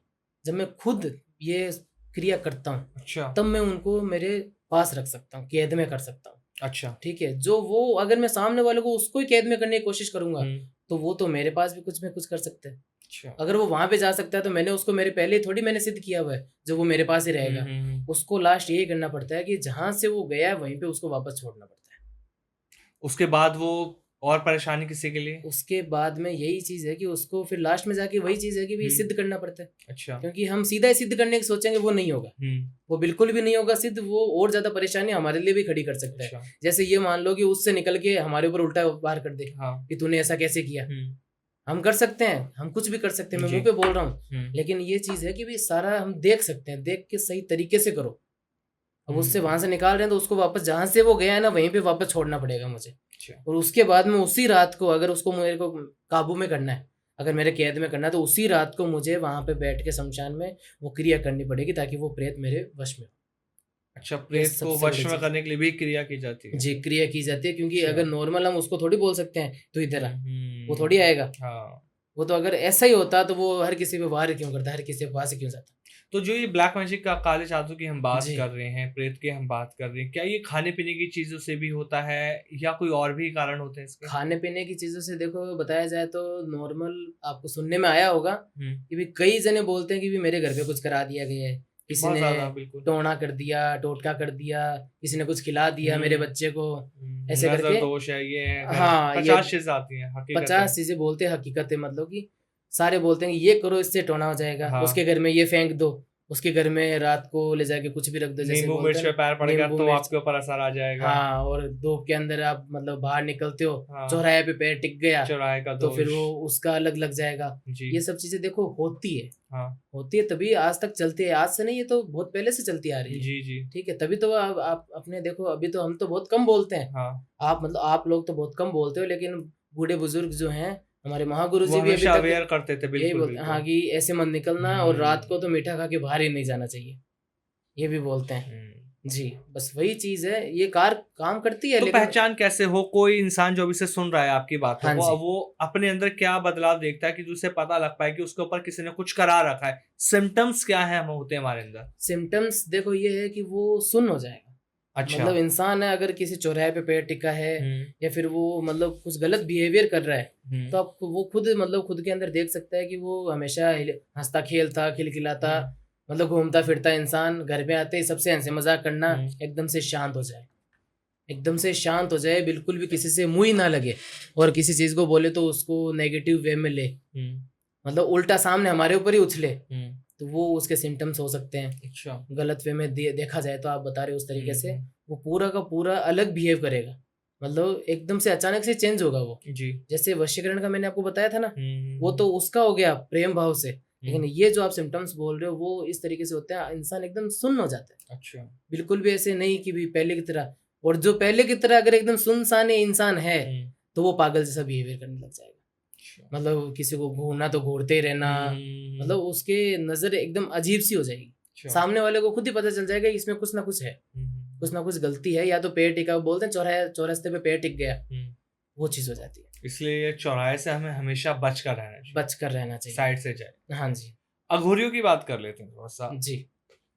जब मैं खुद ये क्रिया करता हूँ, अच्छा, तब मैं उनको मेरे पास रख सकता हूँ, कैद में कर सकता हूँ। अच्छा, ठीक है। जो वो अगर मैं सामने वाले को उसको ही कैद में करने की कोशिश करूंगा तो वो तो मेरे पास भी कुछ में कुछ कर सकते हैं। अच्छा। अगर वो वहां पे जा सकता है तो मैंने उसको मेरे पहले थोड़ी मैंने सिद्ध किया हुआ है, जो वो मेरे पास ही रहेगा। उसको लास्ट यही करना पड़ता है कि जहां से वो गया है वहीं पे उसको वापस छोड़ना पड़ता है। उसके बाद वो और परेशानी किसी के लिए? उसके बाद में यही चीज है कि उसको फिर लास्ट में जाके वही चीज है कि भाई सिद्ध करना पड़ता है। अच्छा। क्योंकि हम सीधा ही सिद्ध करने की सोचेंगे वो नहीं होगा, वो बिल्कुल भी नहीं होगा सिद्ध। वो और ज्यादा परेशानी हमारे लिए भी खड़ी कर सकता है। जैसे ये मान लो कि उससे निकल के हमारे ऊपर उल्टा वार कर दे कि तूने ऐसा कैसे किया, हम कर सकते हैं, हम कुछ भी कर सकते हैं, मैं जी। मुंह पे बोल रहा हूँ, लेकिन ये चीज है कि भाई सारा हम देख सकते हैं, देख के सही तरीके से करो। अब उससे वहां से निकाल रहे हैं तो उसको वापस जहां से वो गया है ना वहीं पे वापस छोड़ना पड़ेगा मुझे। अच्छा। और उसके बाद में उसी रात को अगर उसको मेरे को काबू में करना है, अगर मेरे कैद में करना है, तो उसी रात को मुझे वहां पे बैठ के शमशान में वो क्रिया करनी पड़ेगी ताकि वो प्रेत मेरे वश में हो। अच्छा, ये प्रेत को सबसे वश बड़ी में चीज करने के लिए भी क्रिया की जाती है। जी, क्रिया की जाती है, क्योंकि अच्छा। अगर नॉर्मल हम उसको थोड़ी बोल सकते हैं तो इधर आ, वो थोड़ी हम्म। आएगा। हाँ। वो तो अगर ऐसा ही होता तो वो हर किसी पे वार क्यों करता, हर किसी पे पास क्यों जाता। तो जो ये ब्लैक मैजिक का, काले जादू की हम बात जी, कर रहे हैं, प्रेत की हम बात कर रहे हैं, क्या ये खाने पीने की चीजों से भी होता है या कोई और भी कारण होते हैं इसके? खाने पीने की चीजों से देखो बताया जाए तो नॉर्मल आपको सुनने में आया होगा कि भी कई जने बोलते हैं कि भी मेरे घर पे कुछ करा दिया गया है, किसी बहुत ने ज्यादा, बिल्कुल। टोना कर दिया, टोटका कर दिया, किसी ने कुछ खिला दिया मेरे बच्चे को, ऐसे नजर करके। दोष है, ये है, घर हाँ, ये 50 चीजें आती हैं, हकीकत है। 50 चीजें बोलते हैं, हकीकत है, मतलब कि सारे बोलते हैं कि ये करो इससे टोना हो जाएगा, हाँ। उसके घर में ये फेंक दो, उसके घर में रात को ले जाके कुछ भी रख दो, जैसे नींबू बोलते मिर्च हैं पे ना, पैर पड़ गया नींबू तो मिर्च। आपके ऊपर असर आ जाएगा। हाँ, और धूप के अंदर आप मतलब बाहर निकलते हो, हाँ। चौराहे पे पैर टिक गया चौराहे का तो फिर दोष। वो उसका अलग लग जाएगा। जी। ये सब चीजें देखो होती है, हाँ। होती है, तभी आज तक चलती है, आज से नहीं, ये तो बहुत पहले से चलती आ रही है। जी जी। ठीक है, तभी तो आप अपने देखो, अभी तो हम तो बहुत कम बोलते हैं, हाँ, आप मतलब आप लोग तो बहुत कम बोलते हो, लेकिन बूढ़े बुजुर्ग जो हैं हमारे महागुरु वो जी भी अभी हमेशा तक अवेयर करते थे, यही बिल्कुल बोलते हैं, हाँ, बिल्कुल। कि ऐसे मत निकलना, और रात को तो मीठा खा के बाहर ही नहीं जाना चाहिए, ये भी बोलते हैं। जी, बस वही चीज है, ये काम करती है, तो लेकिन पहचान कैसे हो, कोई इंसान जो अभी से सुन रहा है आपकी बातों हाँ को, जी, अब वो अपने अंदर क्या बदलाव देखता है कि जिससे पता लग पाए कि उसके ऊपर किसी ने कुछ करा रखा है? सिम्टम्स क्या है हम होते हैं हमारे अंदर? सिम्टम्स देखो ये है कि वो सुन्न हो जाएगा। अच्छा। मतलब इंसान है, अगर किसी चौराहे पे पैर टिका है या फिर वो मतलब कुछ गलत बिहेवियर कर रहा है, तो आप वो खुद मतलब खुद के अंदर देख सकता है कि वो हमेशा हंसता खेलता खिलखिलाता मतलब घूमता फिरता इंसान, घर पे आते ही सबसे हंसी मजाक करना, एकदम से शांत हो जाए, एकदम से शांत हो जाए, बिल्कुल भी किसी से मुंह ही ना लगे, और किसी चीज को बोले तो उसको नेगेटिव वे में ले, मतलब उल्टा सामने हमारे ऊपर ही उछले, तो वो उसके सिम्टम्स हो सकते हैं। अच्छा। गलत वे में देखा जाए तो आप बता रहे हो उस तरीके से, वो पूरा का पूरा अलग बिहेव करेगा, मतलब एकदम से अचानक से चेंज होगा वो। जी। जैसे वशीकरण का मैंने आपको बताया था ना, वो तो उसका हो गया प्रेम भाव से, लेकिन ये जो आप सिम्टम्स बोल रहे हो वो इस तरीके से होते हैं, इंसान एकदम सुन्न हो जाता है। अच्छा। बिल्कुल भी ऐसे नहीं कि भी पहले की तरह, और जो पहले की तरह अगर एकदम सुनसान इंसान है तो वो पागल जैसा बिहेवियर करने लग जाएगा, मतलब किसी को घूरना तो घूरते ही रहना, मतलब उसके नजर एकदम अजीब सी हो जाएगी, सामने वाले को खुद ही पता चल जाएगा कि इसमें कुछ ना कुछ है, कुछ ना कुछ गलती है, या तो पैर टिका, बोलते हैं चौरास्ते पे पैर टिक गया, वो चीज हो जाती है। इसलिए चौराहे से हमें हमेशा बच कर रहना चाहिए, बच कर रहना चाहिए, साइड से जाए। हाँ जी। अघोरियों की बात कर लेते हैं थोड़ा सा। जी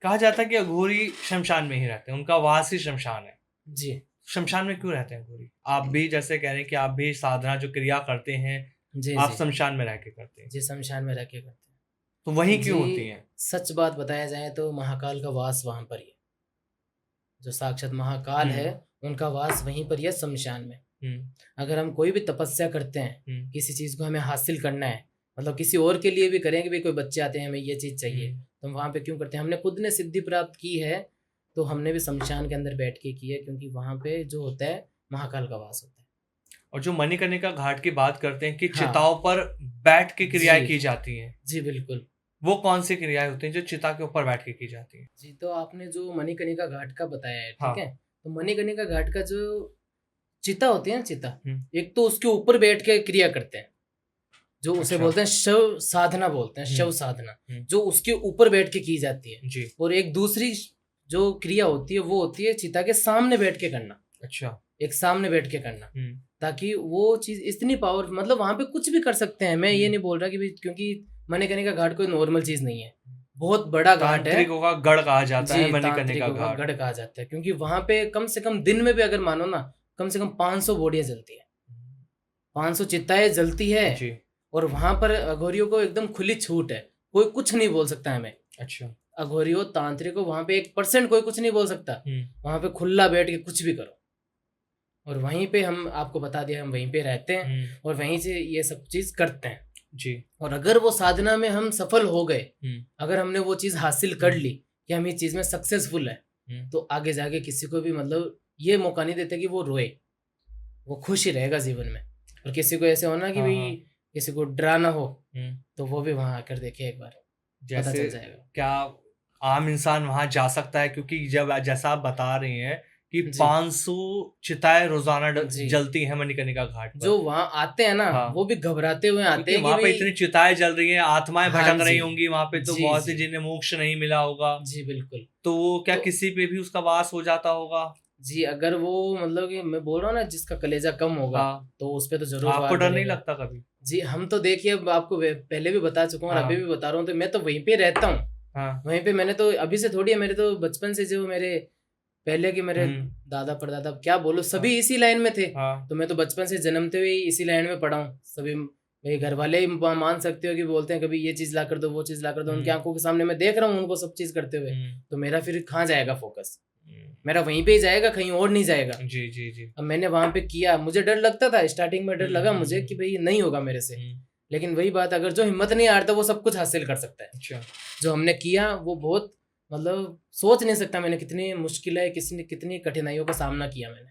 कहा जाता है कि अघोरी शमशान में ही रहते हैं, उनका वास ही शमशान है। जी शमशान में क्यों रहते हैं अघोरी? आप भी जैसे कह रहे हैं कि आप भी साधना जो क्रिया करते हैं जी आप जी शमशान में रह के करते हैं, जी, शमशान में रह के करते तो वहीं हैं क्यों जी। होती हैं? सच बात बताया जाए तो महाकाल का वास वहां पर ही है, जो साक्षात महाकाल है उनका वास वहीं पर ही है, शमशान में। अगर हम कोई भी तपस्या करते हैं, किसी चीज को हमें हासिल करना है, मतलब किसी और के लिए भी करें कि भाई कोई बच्चे आते हैं हमें ये चीज चाहिए, तो हम वहां पे क्यों करते हैं? हमने खुद ने सिद्धि प्राप्त की है तो हमने भी शमशान के अंदर बैठ के की है, क्योंकि वहां पे जो होता है महाकाल का वास होता है। और जो मणिकर्णिका घाट की बात करते हैं कि हाँ। चिताओं पर बैठ के क्रियाएं जी। की जाती हैं, जी बिल्कुल। वो कौन सी क्रियाएं होती हैं जो चिता के ऊपर बैठ के की जाती हैं? जी, तो आपने जो मणिकर्णिका घाट का बताया है, हाँ। ठीक है, तो मणिकर्णिका घाट का जो चिता होती है ना, चिता, हम्म। एक तो उसके ऊपर बैठ के क्रिया करते हैं, जो उसे अच्छा। बोलते हैं शव साधना, बोलते हैं शव साधना, जो उसके ऊपर बैठ के की जाती है। जी। और एक दूसरी जो क्रिया होती है वो होती है चिता के सामने बैठ के करना। अच्छा। एक सामने बैठ के करना, ताकि वो चीज इतनी पावर, मतलब वहां पे कुछ भी कर सकते हैं, मैं ये नहीं बोल रहा कि भाई, क्योंकि मणिकर्णिका घाट कोई नॉर्मल चीज नहीं है, बहुत बड़ा घाट है, तांत्रिकों का गढ़ कहा जाता है जी, मणिकर्णिका तांत्रिकों का घाट। गढ़ कहा जाता है, क्योंकि वहां पे कम से कम दिन में भी अगर मानो ना, कम से कम 500 बोडियां जलती है, 500 चिताएं जलती है, जी। और वहां पर अघोरियों को एकदम खुली छूट है, कोई कुछ नहीं बोल सकता हमें। अच्छा। अघोरियों तांत्रिकों वहां पे 1% कोई कुछ नहीं बोल सकता, वहां पे खुला बैठ के कुछ भी करो, और वहीं पे हम आपको बता दिया, हम वहीं पे रहते हैं और वहीं से ये सब चीज करते हैं जी। और अगर वो साधना में हम सफल हो गए, अगर हमने वो चीज हासिल कर ली कि हम इस चीज में सक्सेसफुल है, तो आगे जाके किसी को भी मतलब ये मौका नहीं देते कि वो रोए, वो खुश ही रहेगा जीवन में। और किसी को ऐसे होना कि भाई किसी को डराना हो तो वो भी वहां आकर देखे एक बार, पता जैसे चल जाएगा। क्या आम इंसान वहां जा सकता है? क्योंकि जब जैसा आप बता रही हैं कि जी 500 चिताएं रोजाना जी, जलती हैं मणिकर्णिका घाट पर। जो वहां आते हैं ना हाँ, वो भी घबराते हुए आते क्योंकि हैं कि वहां पे भाई। इतनी चिताएं जल रही हैं, आत्माएं हाँ भटक रही जी, होंगी वहां पे, तो जी बहुत से जी जिन्हें मोक्ष नहीं मिला होगा, जी बिल्कुल। तो वो क्या तो किसी पे भी उसका वास हो जाता होगा? जी, अगर वो मतलब कि मैं बोल रहा हूँ ना, जिसका कलेजा कम होगा हाँ, तो उस पे तो जरूर आपको वार डर नहीं डलेगा। लगता कभी? जी, हम तो देखिए, अब आपको पहले भी बता चुका हूँ और अभी हाँ, भी बता रहा हूँ, तो मैं तो वहीं पे रहता हूँ। हाँ, वहीं पे मैंने तो अभी से थोड़ी है, मेरे तो बचपन से जो मेरे पहले के मेरे हम्म, दादा परदादा क्या बोलो हाँ, सभी इसी लाइन में थे। हाँ, तो मैं तो बचपन से जन्मते हुए ही इसी लाइन में पढ़ा हूँ। सभी मेरे घर वाले ही मान सकते हो कि बोलते हैं कभी ये चीज ला कर दो, वो चीज ला कर दो, उनकी हम्म, आंखों के सामने मैं देख रहा हूँ उनको सब चीज करते हुए। हम्म, तो मेरा फिर कहाँ जाएगा फोकस, हम्म, मेरा वहीं पे ही जाएगा, कहीं और नहीं जाएगा। जी जी जी, अब मैंने वहां पे किया, मुझे डर लगता था, स्टार्टिंग में डर लगा मुझे कि भाई नहीं होगा मेरे से। हम्म, लेकिन वही बात, अगर जो हिम्मत नहीं हारता वो सब कुछ हासिल कर सकता है। अच्छा। जो हमने किया वो बहुत, मतलब सोच नहीं सकता मैंने कितनी मुश्किलें, कितनी कितनी कठिनाइयों का सामना किया मैंने।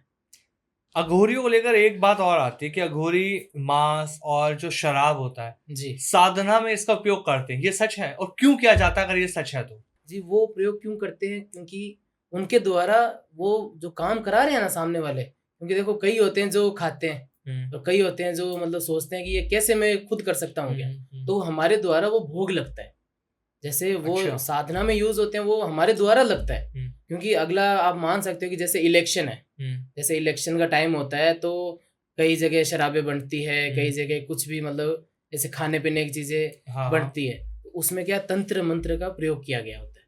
अघोरियों को लेकर एक बात और आती है कि अघोरी मांस और जो शराब होता है, जी साधना में इसका उपयोग करते हैं, ये सच है? और क्यों किया जाता है अगर ये सच है तो? जी, वो प्रयोग क्यों करते हैं, क्योंकि उनके द्वारा वो जो काम करा रहे हैं ना सामने वाले, क्योंकि देखो कई होते हैं जो खाते हैं हम्म, और कई होते हैं जो मतलब सोचते हैं कि ये कैसे मैं खुद कर सकता हूँ क्या। हम्म, तो हमारे द्वारा वो भोग लगता है, जैसे वो अच्छा, साधना में यूज होते हैं वो हमारे द्वारा लगता है। हम्म, क्योंकि अगला आप मान सकते हो कि जैसे इलेक्शन है, हम्म, जैसे इलेक्शन का टाइम होता है तो कई जगह शराबें बनती है, कई हम्म, जगह कुछ भी मतलब जैसे खाने पीने की चीजें हाँ हाँ, बनती है, तो उसमें क्या तंत्र मंत्र का प्रयोग किया गया होता है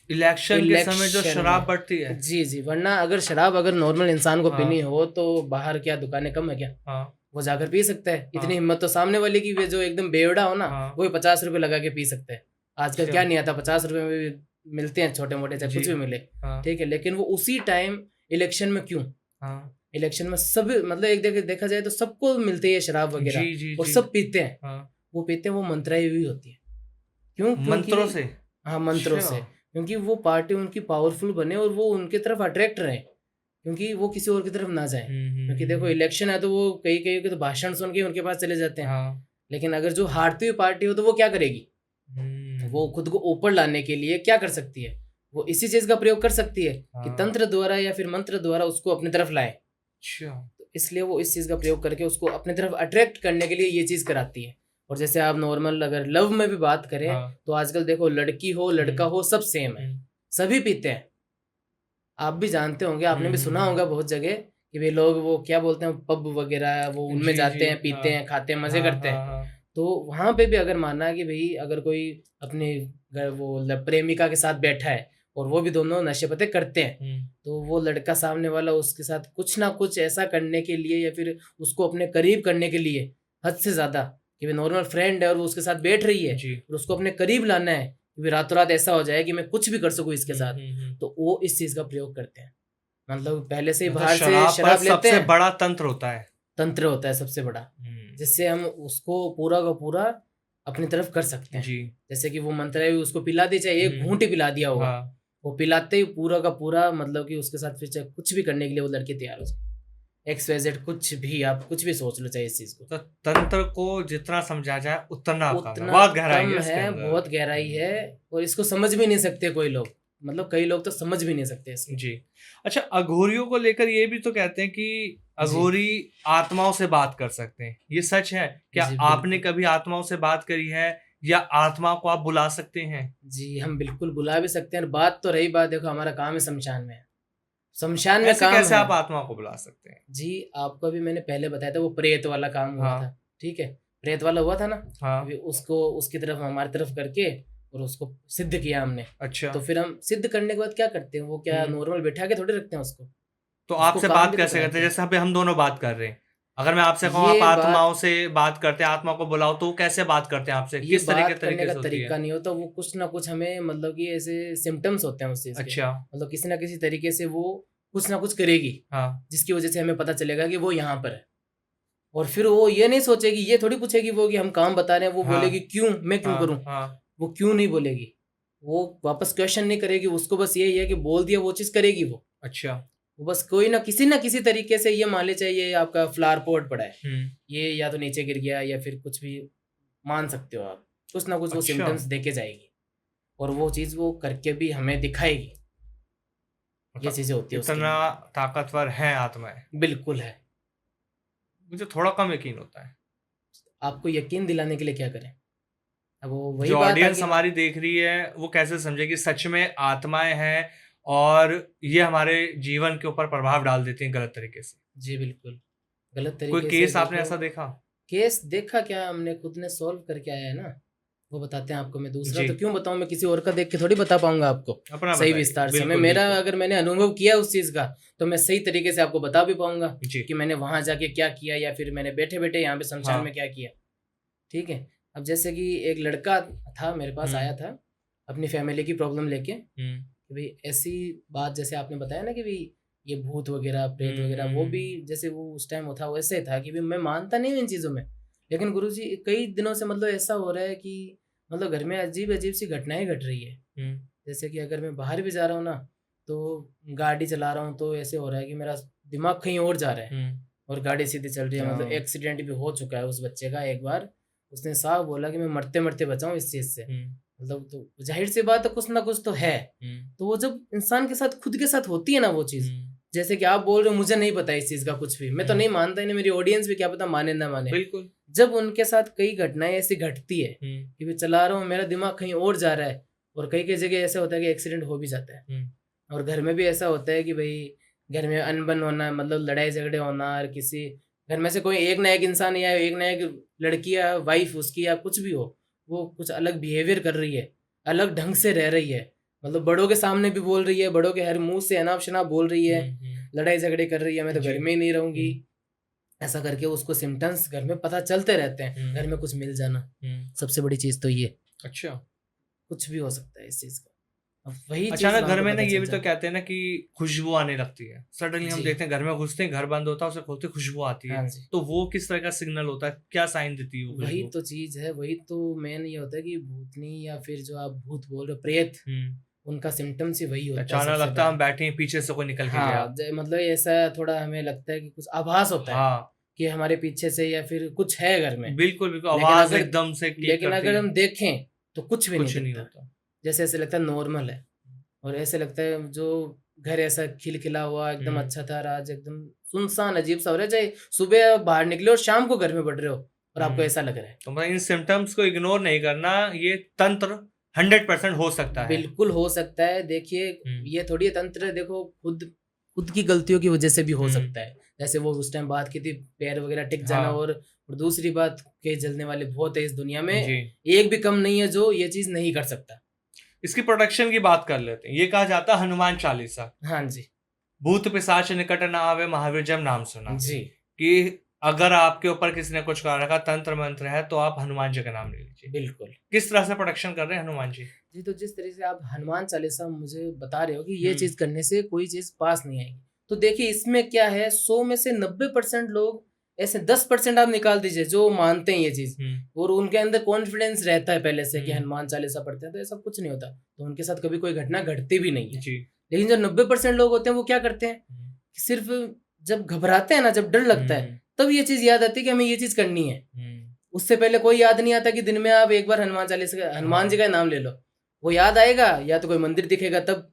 इलेक्शन के समय जो इलेक्शन शराब में। बढ़ती है। जी जी, वरना अगर शराब अगर नॉर्मल इंसान को पीनी हाँ, हो तो बाहर क्या दुकानें कम है क्या, हाँ, वो जाकर पी सकता है। इतनी हाँ, हिम्मत तो सामने वाले की भी है, जो एकदम बेवड़ा हो ना हाँ, वो भी 50 रुपए लगा के पी सकता है। आजकल अच्छा, क्या नहीं आता, 50 रुपए में भी मिलते हैं छोटे मोटे, चाहे जी, कुछ भी मिले। हाँ, ठीक है, लेकिन वो उसी टाइम इलेक्शन में क्यों, हाँ, इलेक्शन में सभी मतलब एक देखा जाए तो सबको मिलती है शराब जी वगैरह जी और जी, सब पीते हैं। हाँ, वो पीते हैं, वो मंत्राई हुई होती है। क्यों, क्योंकि मंत्रों से? हाँ मंत्रों अच्छा, से, क्योंकि वो पार्टी उनकी पावरफुल बने और वो उनकी तरफ अट्रैक्ट रहे, क्योंकि वो किसी और की तरफ ना जाए। क्योंकि देखो हम्म, इलेक्शन है तो वो कई कई के तो भाषण सुन के उनके पास चले जाते हैं। हाँ, लेकिन अगर जो हारती हुई पार्टी हो तो वो क्या करेगी, वो हम्म, खुद को ऊपर लाने के लिए क्या कर सकती है, वो इसी चीज का प्रयोग कर सकती है कि हाँ, तंत्र द्वारा या फिर मंत्र द्वारा उसको अपनी तरफ लाए। अच्छा, तो इसलिए वो इस चीज का प्रयोग करके उसको अपनी तरफ अट्रैक्ट करने के लिए ये चीज कराती है। और जैसे आप नॉर्मल अगर लव में भी बात करें हाँ, तो आजकल देखो लड़की हो लड़का हम्म, हो सब सेम है, हम्म, सभी पीते हैं। आप भी जानते होंगे, आपने भी सुना हम्म, होगा बहुत जगह कि वे लोग वो क्या बोलते हैं पब वगैरह, वो उनमें जी जी, जाते हैं, हाँ, पीते हैं, खाते हैं, मजे हाँ करते हाँ हैं। हाँ, तो वहां पे भी अगर मानना है कि भाई अगर कोई अपने प्रेमिका के साथ बैठा है और वो भी दोनों नशे पते करते हैं, हम्म, तो वो लड़का सामने वाला उसके साथ कुछ ना कुछ ऐसा करने के लिए या फिर उसको अपने करीब करने के लिए हद से ज्यादा, कि भाई नॉर्मल फ्रेंड है और वो उसके साथ बैठ रही है जी, और उसको अपने करीब लाना है कि भाई रातों रात ऐसा हो जाए कि मैं कुछ भी कर सकूं इसके साथ, तो वो इस चीज का प्रयोग करते हैं। मतलब पहले से ही मतलब बाहर से शराब पर शराब लेते सबसे हैं, बड़ा तंत्र होता है। तंत्र होता है सबसे बड़ा, जिससे हम उसको पूरा का पूरा अपनी तरफ कर सकते हैं। जी, जैसे कि वो मंत्र है उसको पिला दे, चाहे एक घूंट ही पिला दिया होगा, हाँ, वो पिलाते ही पूरा का पूरा मतलब कि उसके साथ फिर चाहे कुछ भी करने के लिए वो लड़की तैयार हो जाए। XYZ कुछ भी, आप कुछ भी सोच लो चाहे इस चीज को। तो तंत्र को जितना समझा जाए उतना कम है, उतना बहुत गहराई कम है इसके है, अंदर। बहुत गहराई है, और इसको समझ भी नहीं सकते कोई लोग, मतलब कई लोग तो समझ भी नहीं सकते इसको। जी। अच्छा, अघोरियों को लेकर ये भी तो कहते हैं कि जी अघोरी आत्माओं से बात कर सकते हैं, ये सच है क्या? जी आपने बिल्कुल। कभी आत्माओं से बात करी है, या आत्मा को आप बुला सकते हैं? जी हम बिल्कुल बुला भी सकते हैं, और बात तो रही बात, देखो हमारा काम है शमशान में, शमशान में ऐसे काम कैसे है। आप आत्मा को बुला सकते हैं? जी, आपको अभी मैंने पहले बताया था वो प्रेत वाला काम हुआ हाँ, था, ठीक है, प्रेत वाला हुआ था ना, हाँ, अभी उसको उसकी तरफ हमारी तरफ करके और उसको सिद्ध किया हमने। अच्छा, तो फिर हम सिद्ध करने के बाद क्या करते हैं, वो क्या हम्म, नॉर्मल बैठा के थोड़ी रखते हैं उसको, तो उसको आपसे काम बात भी तो कैसे करते कराते हैं? हैं। जैसे अभी हम दोनों बात कर रहे हैं, अगर मैं आपसे कहूँ आप ये बात आत्माओं से बात करते हैं, आत्मा को बुलाओ, तो वो कैसे बात करते हैं आपसे, ये किस तरीके बात करने तरीके का से होती है? तरीका नहीं होता, वो कुछ ना कुछ हमें मतलब कि ऐसे सिम्टम्स होते हैं उस चीज़ के, अच्छा, मतलब किसी ना किसी तरीके से वो कुछ ना कुछ करेगी, हाँ, जिसकी वजह से हमें पता चलेगा कि वो यहाँ पर है। और फिर वो ये नहीं सोचेगी, ये थोड़ी पूछेगी वो कि हम काम बता रहे हैं, वो बोलेगी हाँ, क्यों, मैं क्यों करूँ। हाँ, हाँ, वो क्यों नहीं बोलेगी, वो वापस क्वेश्चन नहीं करेगी, उसको बस यही है कि बोल दिया वो चीज़ करेगी वो। अच्छा, वो बस कोई ना किसी तरीके से ये मान ले चाहिए आपका फ्लावर पॉट पड़ा है, ये या तो नीचे गिर गया या फिर कुछ भी मान सकते हो आप, कुछ ना कुछ वो अच्छा। सिम्टम्स देके जाएगी और वो चीज़ वो करके भी हमें दिखाएगी। ये मतलब चीज़ें होती है उसके इतना अंदर। ताकतवर है आत्माएं, बिल्कुल है। मुझे थोड़ा कम यकीन होता है। आपको यकीन दिलाने के लिए क्या करें? अब वो वही जो बात आ ऑडियंस गई ना। हमारी देख रही है वो कैसे समझे कि सच में आत्माएं हैं और ये हमारे जीवन के ऊपर प्रभाव डाल देती हैं गलत तरीके से। जी बिल्कुल, गलत कोई तरीके से केस आपने देखो। ऐसा देखा? केस देखा क्या, हमने खुद ने सॉल्व करके आया है ना, वो बताते हैं आपको। मैं दूसरा जी। तो क्यों बताऊं, मैं किसी और का देख के थोड़ी बता पाऊंगा आपको अपना सही बताइए। विस्तार से। मैं बिल्कुल मेरा बिल्कुल। अगर मैंने अनुभव किया उस चीज़ का तो मैं सही तरीके से आपको बता भी पाऊंगा जी। कि मैंने वहां जाके क्या किया या फिर मैंने बैठे बैठे यहाँ पे शमशान हाँ। में क्या किया। ठीक है। अब जैसे कि एक लड़का था मेरे पास आया था अपनी फैमिली की प्रॉब्लम लेके कि भाई ऐसी बात, जैसे आपने बताया ना कि भाई ये भूत वगैरह प्रेत वगैरह, वो भी जैसे वो उस टाइम था वैसे था कि भाई मैं मानता नहीं हूँ इन चीज़ों में, लेकिन गुरुजी कई दिनों से मतलब ऐसा हो रहा है कि मतलब घर में अजीब अजीब सी घटनाएं घट रही है। जैसे कि अगर मैं बाहर भी जा रहा हूँ ना तो गाड़ी चला रहा हूँ तो ऐसे हो रहा है कि मेरा दिमाग कहीं और जा रहा है और गाड़ी सीधी चल रही है। मतलब एक्सीडेंट भी हो चुका है उस बच्चे का एक बार, उसने साफ बोला कि मैं मरते मरते बचाऊं इस चीज़ से। मतलब तो जाहिर सी बात है कुछ ना कुछ तो है। तो वो जब इंसान के साथ खुद के साथ होती है ना वो चीज़, जैसे कि आप बोल रहे हो मुझे नहीं पता इस चीज़ का कुछ भी, मैं तो नहीं मानता ही नहीं, मेरी ऑडियंस भी क्या पता माने ना माने। बिल्कुल। जब उनके साथ कई घटनाएं ऐसी घटती है कि मैं चला रहा हूँ मेरा दिमाग कहीं और जा रहा है और कई कई जगह ऐसा होता है कि एक्सीडेंट हो भी जाता है। और घर में भी ऐसा होता है कि भाई घर में अनबन होना, मतलब लड़ाई झगड़े होना, और किसी घर में से कोई एक ना एक इंसान या एक ना एक लड़की या वाइफ उसकी या कुछ भी हो, वो कुछ अलग बिहेवियर कर रही है, अलग ढंग से रह रही है, मतलब बड़ों के सामने भी बोल रही है, बड़ों के हर मुंह से अनाप शनाप बोल रही है, लड़ाई झगड़े कर रही है, मैं तो घर में ही नहीं रहूंगी, ऐसा करके उसको सिम्टम्स घर में पता चलते रहते हैं। घर में कुछ मिल जाना, सबसे बड़ी चीज तो ये। अच्छा। कुछ भी हो सकता है इस चीज का। अब वही अचानक घर में ना ये भी तो कहते हैं ना कि खुशबू आने लगती है, सडनली हम देखते हैं घर में घुसते हैं, घर बंद होता है, उसे खोलते खुशबू आती है। तो वो किस तरह का सिग्नल होता है, क्या साइन देती है वो? वही तो चीज है, वही तो मेन ये होता है कि भूतनी या फिर जो आप भूत बोल रहे हो प्रेत, उनका सिम्टम्स ही वही होता है। अचानक लगता है हम बैठे हैं पीछे से कोई निकल के गया। मतलब ऐसा थोड़ा हमें लगता है कि कुछ आभास होता है कि हमारे पीछे से या फिर कुछ है घर में। बिल्कुल बिल्कुल, आवाज एकदम से लेकिन अगर हम देखें तो कुछ भी नहीं होता। जैसे ऐसे लगता है नॉर्मल है, और ऐसे लगता है जो घर ऐसा खिलखिला हुआ एकदम अच्छा था, आज एकदम सुनसान अजीब सा हो रहा है, चाहे सुबह बाहर निकले और शाम को घर में बढ़ रहे हो और आपको ऐसा लग रहा है। तो मतलब इन सिम्टम्स को इग्नोर नहीं करना, ये तंत्र 100% हो सकता है। बिल्कुल हो सकता है। देखिए ये थोड़ी तंत्र, देखो खुद की गलतियों की वजह से भी हो सकता है। जैसे वो उस टाइम बात की थी पैर वगैरह टिक जाना, और दूसरी बात के जलने वाले बहुत है इस दुनिया में, एक भी कम नहीं है जो ये चीज नहीं कर सकता। इसकी प्रोटेक्शन की बात कर लेते हैं। ये कहा जाता है हनुमान चालीसा। हाँ जी। भूत पिशाच निकट न आवे, महावीर जब नाम सुना जी। कि अगर आपके ऊपर किसी ने कुछ कर रखा, तंत्र मंत्र है, तो आप हनुमान जी का नाम ले लीजिए। बिल्कुल। किस तरह से प्रोटेक्शन कर रहे हैं हनुमान जी? जी, तो जिस तरह से आप हनुमान चालीसा मुझे बता रहे हो कि ये चीज करने से कोई चीज पास नहीं आएगी, तो देखिए इसमें क्या है, 100 में से 90% लोग ऐसे 10% आप निकाल दीजिए जो मानते हैं ये चीज, और उनके अंदर कॉन्फिडेंस रहता है पहले से कि हनुमान चालीसा पढ़ते हैं तो ऐसा कुछ नहीं होता, तो उनके साथ कभी कोई घटना घटती भी नहीं है। लेकिन जो 90% लोग होते हैं वो क्या करते हैं, सिर्फ जब घबराते हैं ना, जब डर लगता है, तब ये चीज याद आती है कि हमें ये चीज करनी है। उससे पहले कोई याद नहीं आता कि दिन में आप एक बार हनुमान चालीसा हनुमान जी का नाम ले लो, वो याद आएगा या तो कोई मंदिर दिखेगा तब।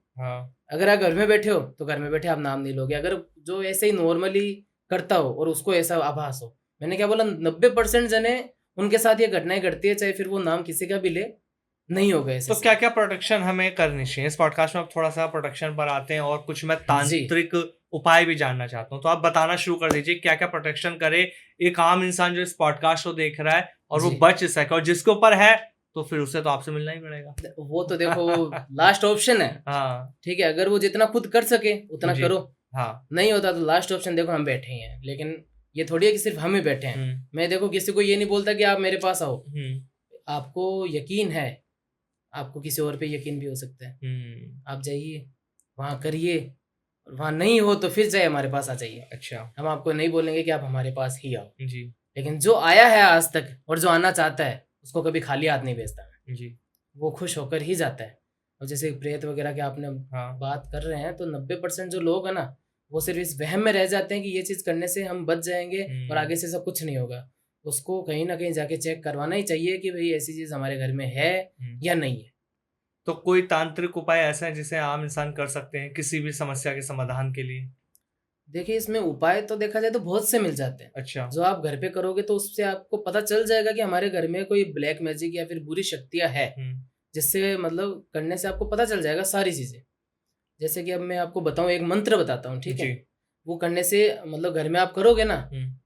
अगर आप घर में बैठे हो तो घर में बैठे आप नाम नहीं लोगे। अगर जो ऐसे ही नॉर्मली करता हो और उसको ऐसा आभास हो, मैंने क्या बोला, 90% जने उनके साथ ये घटनाएं घटती है, चाहे फिर वो नाम किसी का भी ले, नहीं होगा ऐसे। तो क्या क्या प्रोटेक्शन हमें करनी चाहिए? इस पॉडकास्ट में आप थोड़ा सा प्रोटेक्शन पर आते हैं और कुछ मैं तांत्रिक उपाय भी जानना चाहता हूँ, तो आप बताना शुरू कर दीजिए क्या क्या प्रोटेक्शन करे एक आम इंसान जो इस पॉडकास्ट को देख रहा है और वो बच सके, और जिसके ऊपर है तो फिर उसे तो आपसे मिलना ही पड़ेगा। वो तो देखो लास्ट ऑप्शन है। ठीक है, अगर वो जितना खुद कर सके उतना करो। नहीं होता तो लास्ट ऑप्शन देखो हम बैठे हैं, लेकिन ये थोड़ी है कि सिर्फ हम ही बैठे हैं। मैं देखो किसी को ये नहीं बोलता कि आप मेरे पास आओ, आपको यकीन है, आपको किसी और पे यकीन भी हो सकता है, आप जाइए वहाँ करिए, और वहाँ नहीं हो तो फिर जाए हमारे पास आ जाइए। अच्छा, हम आपको नहीं बोलेंगे कि आप हमारे पास ही आओ जी, लेकिन जो आया है आज तक और जो आना चाहता है उसको कभी खाली हाथ नहीं भेजता जी, वो खुश होकर ही जाता है। और जैसे प्रेत वगैरह की आपने बात कर रहे हैं, तो 90% जो लोग है ना वो सिर्फ इस वहम में रह जाते हैं कि ये चीज करने से हम बच जाएंगे और आगे से सब कुछ नहीं होगा। उसको कहीं ना कहीं जाके चेक करवाना ही चाहिए कि भाई ऐसी चीज हमारे घर में है या नहीं है। तो कोई तांत्रिक उपाय ऐसा है जिसे आम इंसान कर सकते हैं किसी भी समस्या के समाधान के लिए? देखिए, इसमें उपाय तो देखा जाए तो बहुत से मिल जाते हैं। अच्छा। जो आप घर पे करोगे तो उससे आपको पता चल जाएगा कि हमारे घर में कोई ब्लैक मैजिक या फिर बुरी शक्तियां है, जिससे मतलब करने से आपको पता चल जाएगा सारी चीजें। जैसे कि अब मैं आपको बताऊं, एक मंत्र बताता हूँ, ठीक है? वो करने से मतलब घर में आप करोगे ना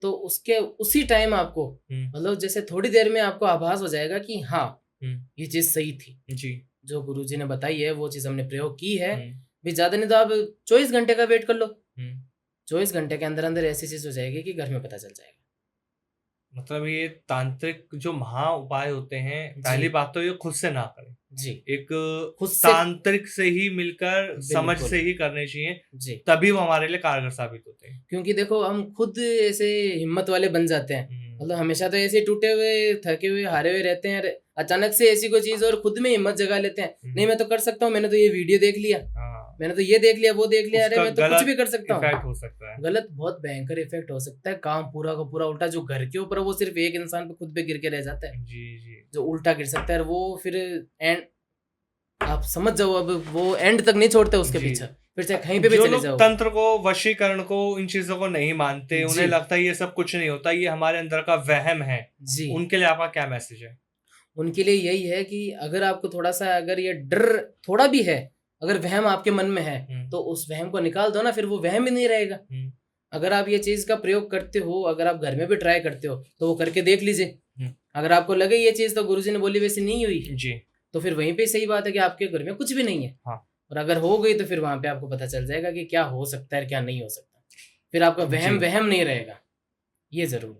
तो उसके उसी टाइम आपको मतलब जैसे थोड़ी देर में आपको आभास हो जाएगा कि हाँ ये चीज सही थी जी, जो गुरुजी ने बताई है, वो चीज हमने प्रयोग की है। भी ज्यादा नहीं तो आप 24 घंटे का वेट कर लो, 24 घंटे के अंदर अंदर ऐसी चीज हो जाएगी कि घर में पता चल जाएगा। मतलब ये तांत्रिक जो महा उपाय होते हैं, जी। पहली बात तो ये खुद से ना करें जी, एक खुद से तांत्रिक से ही मिलकर समझ बिल्कुल। से ही करने चाहिए, जी, तभी वो हमारे लिए कारगर साबित होते हैं। क्योंकि देखो हम खुद ऐसे हिम्मत वाले बन जाते हैं, मतलब हमेशा तो ऐसे टूटे हुए, थके हुए, हारे हुए रहते हैं। अचानक से ऐसी कोई चीज और खुद में हिम्मत जगा लेते हैं, नहीं मैं तो कर सकता हूँ, मैंने तो ये वीडियो देख लिया, मैंने तो ये देख लिया, वो देख लिया, अरे उसका मैं तो कुछ भी कर सकता हूँ। इफेक्ट हो सकता है। गलत, बहुत भयंकर इफेक्ट हो सकता है। काम पूरा का पूरा उल्टा, जो घर के ऊपर है, वो सिर्फ एक इंसान पे खुद पे गिर के रह जाता है। जी जी, जो उल्टा गिर सकता है वो फिर एंड आप समझ जाओ, अब वो एंड तक नहीं छोड़ते उसके जी। पीछे, फिर चाहे कहीं पे भी जो चले लोग जाओ। तंत्र को, वशीकरण को, इन चीजों को नहीं मानते, जी। उन्हें लगता है ये सब कुछ नहीं होता, ये हमारे अंदर का वहम है, जी, उनके लिए आपका क्या मैसेज है? उनके लिए यही है कि अगर आपको थोड़ा सा, अगर ये डर थोड़ा भी है, अगर वहम आपके मन में है तो उस वहम को निकाल दो ना, फिर वो वहम ही नहीं रहेगा। अगर आप ये चीज का प्रयोग करते हो, अगर आप घर में भी ट्राई करते हो तो वो करके देख लीजिए। अगर आपको लगे ये चीज तो गुरुजी ने बोली वैसी नहीं हुई जी, तो फिर वहीं पे सही बात है कि आपके घर में कुछ भी नहीं है। हाँ। और अगर हो गई तो फिर वहां पे आपको पता चल जाएगा कि क्या हो सकता है, क्या नहीं हो सकता। फिर आपका वहम नहीं रहेगा, ये जरूर।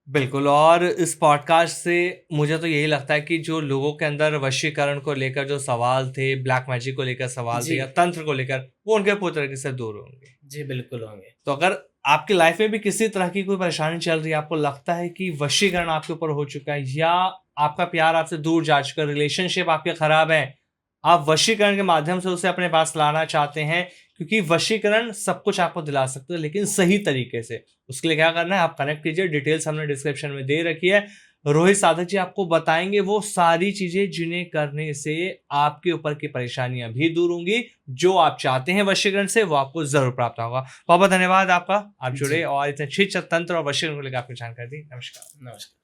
बिल्कुल। और इस पॉडकास्ट से मुझे तो यही लगता है कि जो लोगों के अंदर वशीकरण को लेकर जो सवाल थे, ब्लैक मैजिक को लेकर सवाल थे या तंत्र को लेकर, वो उनके पूरी तरीके से दूर होंगे। जी बिल्कुल होंगे। तो अगर आपकी लाइफ में भी किसी तरह की कोई परेशानी चल रही है, आपको लगता है कि वशीकरण आपके ऊपर हो चुका है या आपका प्यार आपसे दूर जा चुका है, रिलेशनशिप आपके खराब है, आप वशीकरण के माध्यम से उसे अपने पास लाना चाहते हैं, क्योंकि वशीकरण सब कुछ आपको दिला सकते हैं लेकिन सही तरीके से। उसके लिए क्या करना है, आप कनेक्ट कीजिए, डिटेल्स हमने डिस्क्रिप्शन में दे रखी है। रोहित साधक जी आपको बताएंगे वो सारी चीजें जिन्हें करने से आपके ऊपर की परेशानियां भी दूर होंगी, जो आप चाहते हैं वशीकरण से वो आपको जरूर प्राप्त होगा। बहुत बहुत धन्यवाद आपका, आप जुड़े और इतने अच्छे तंत्र और वशीकरण को लेकर आपकी जानकारी दी। नमस्कार। नमस्कार।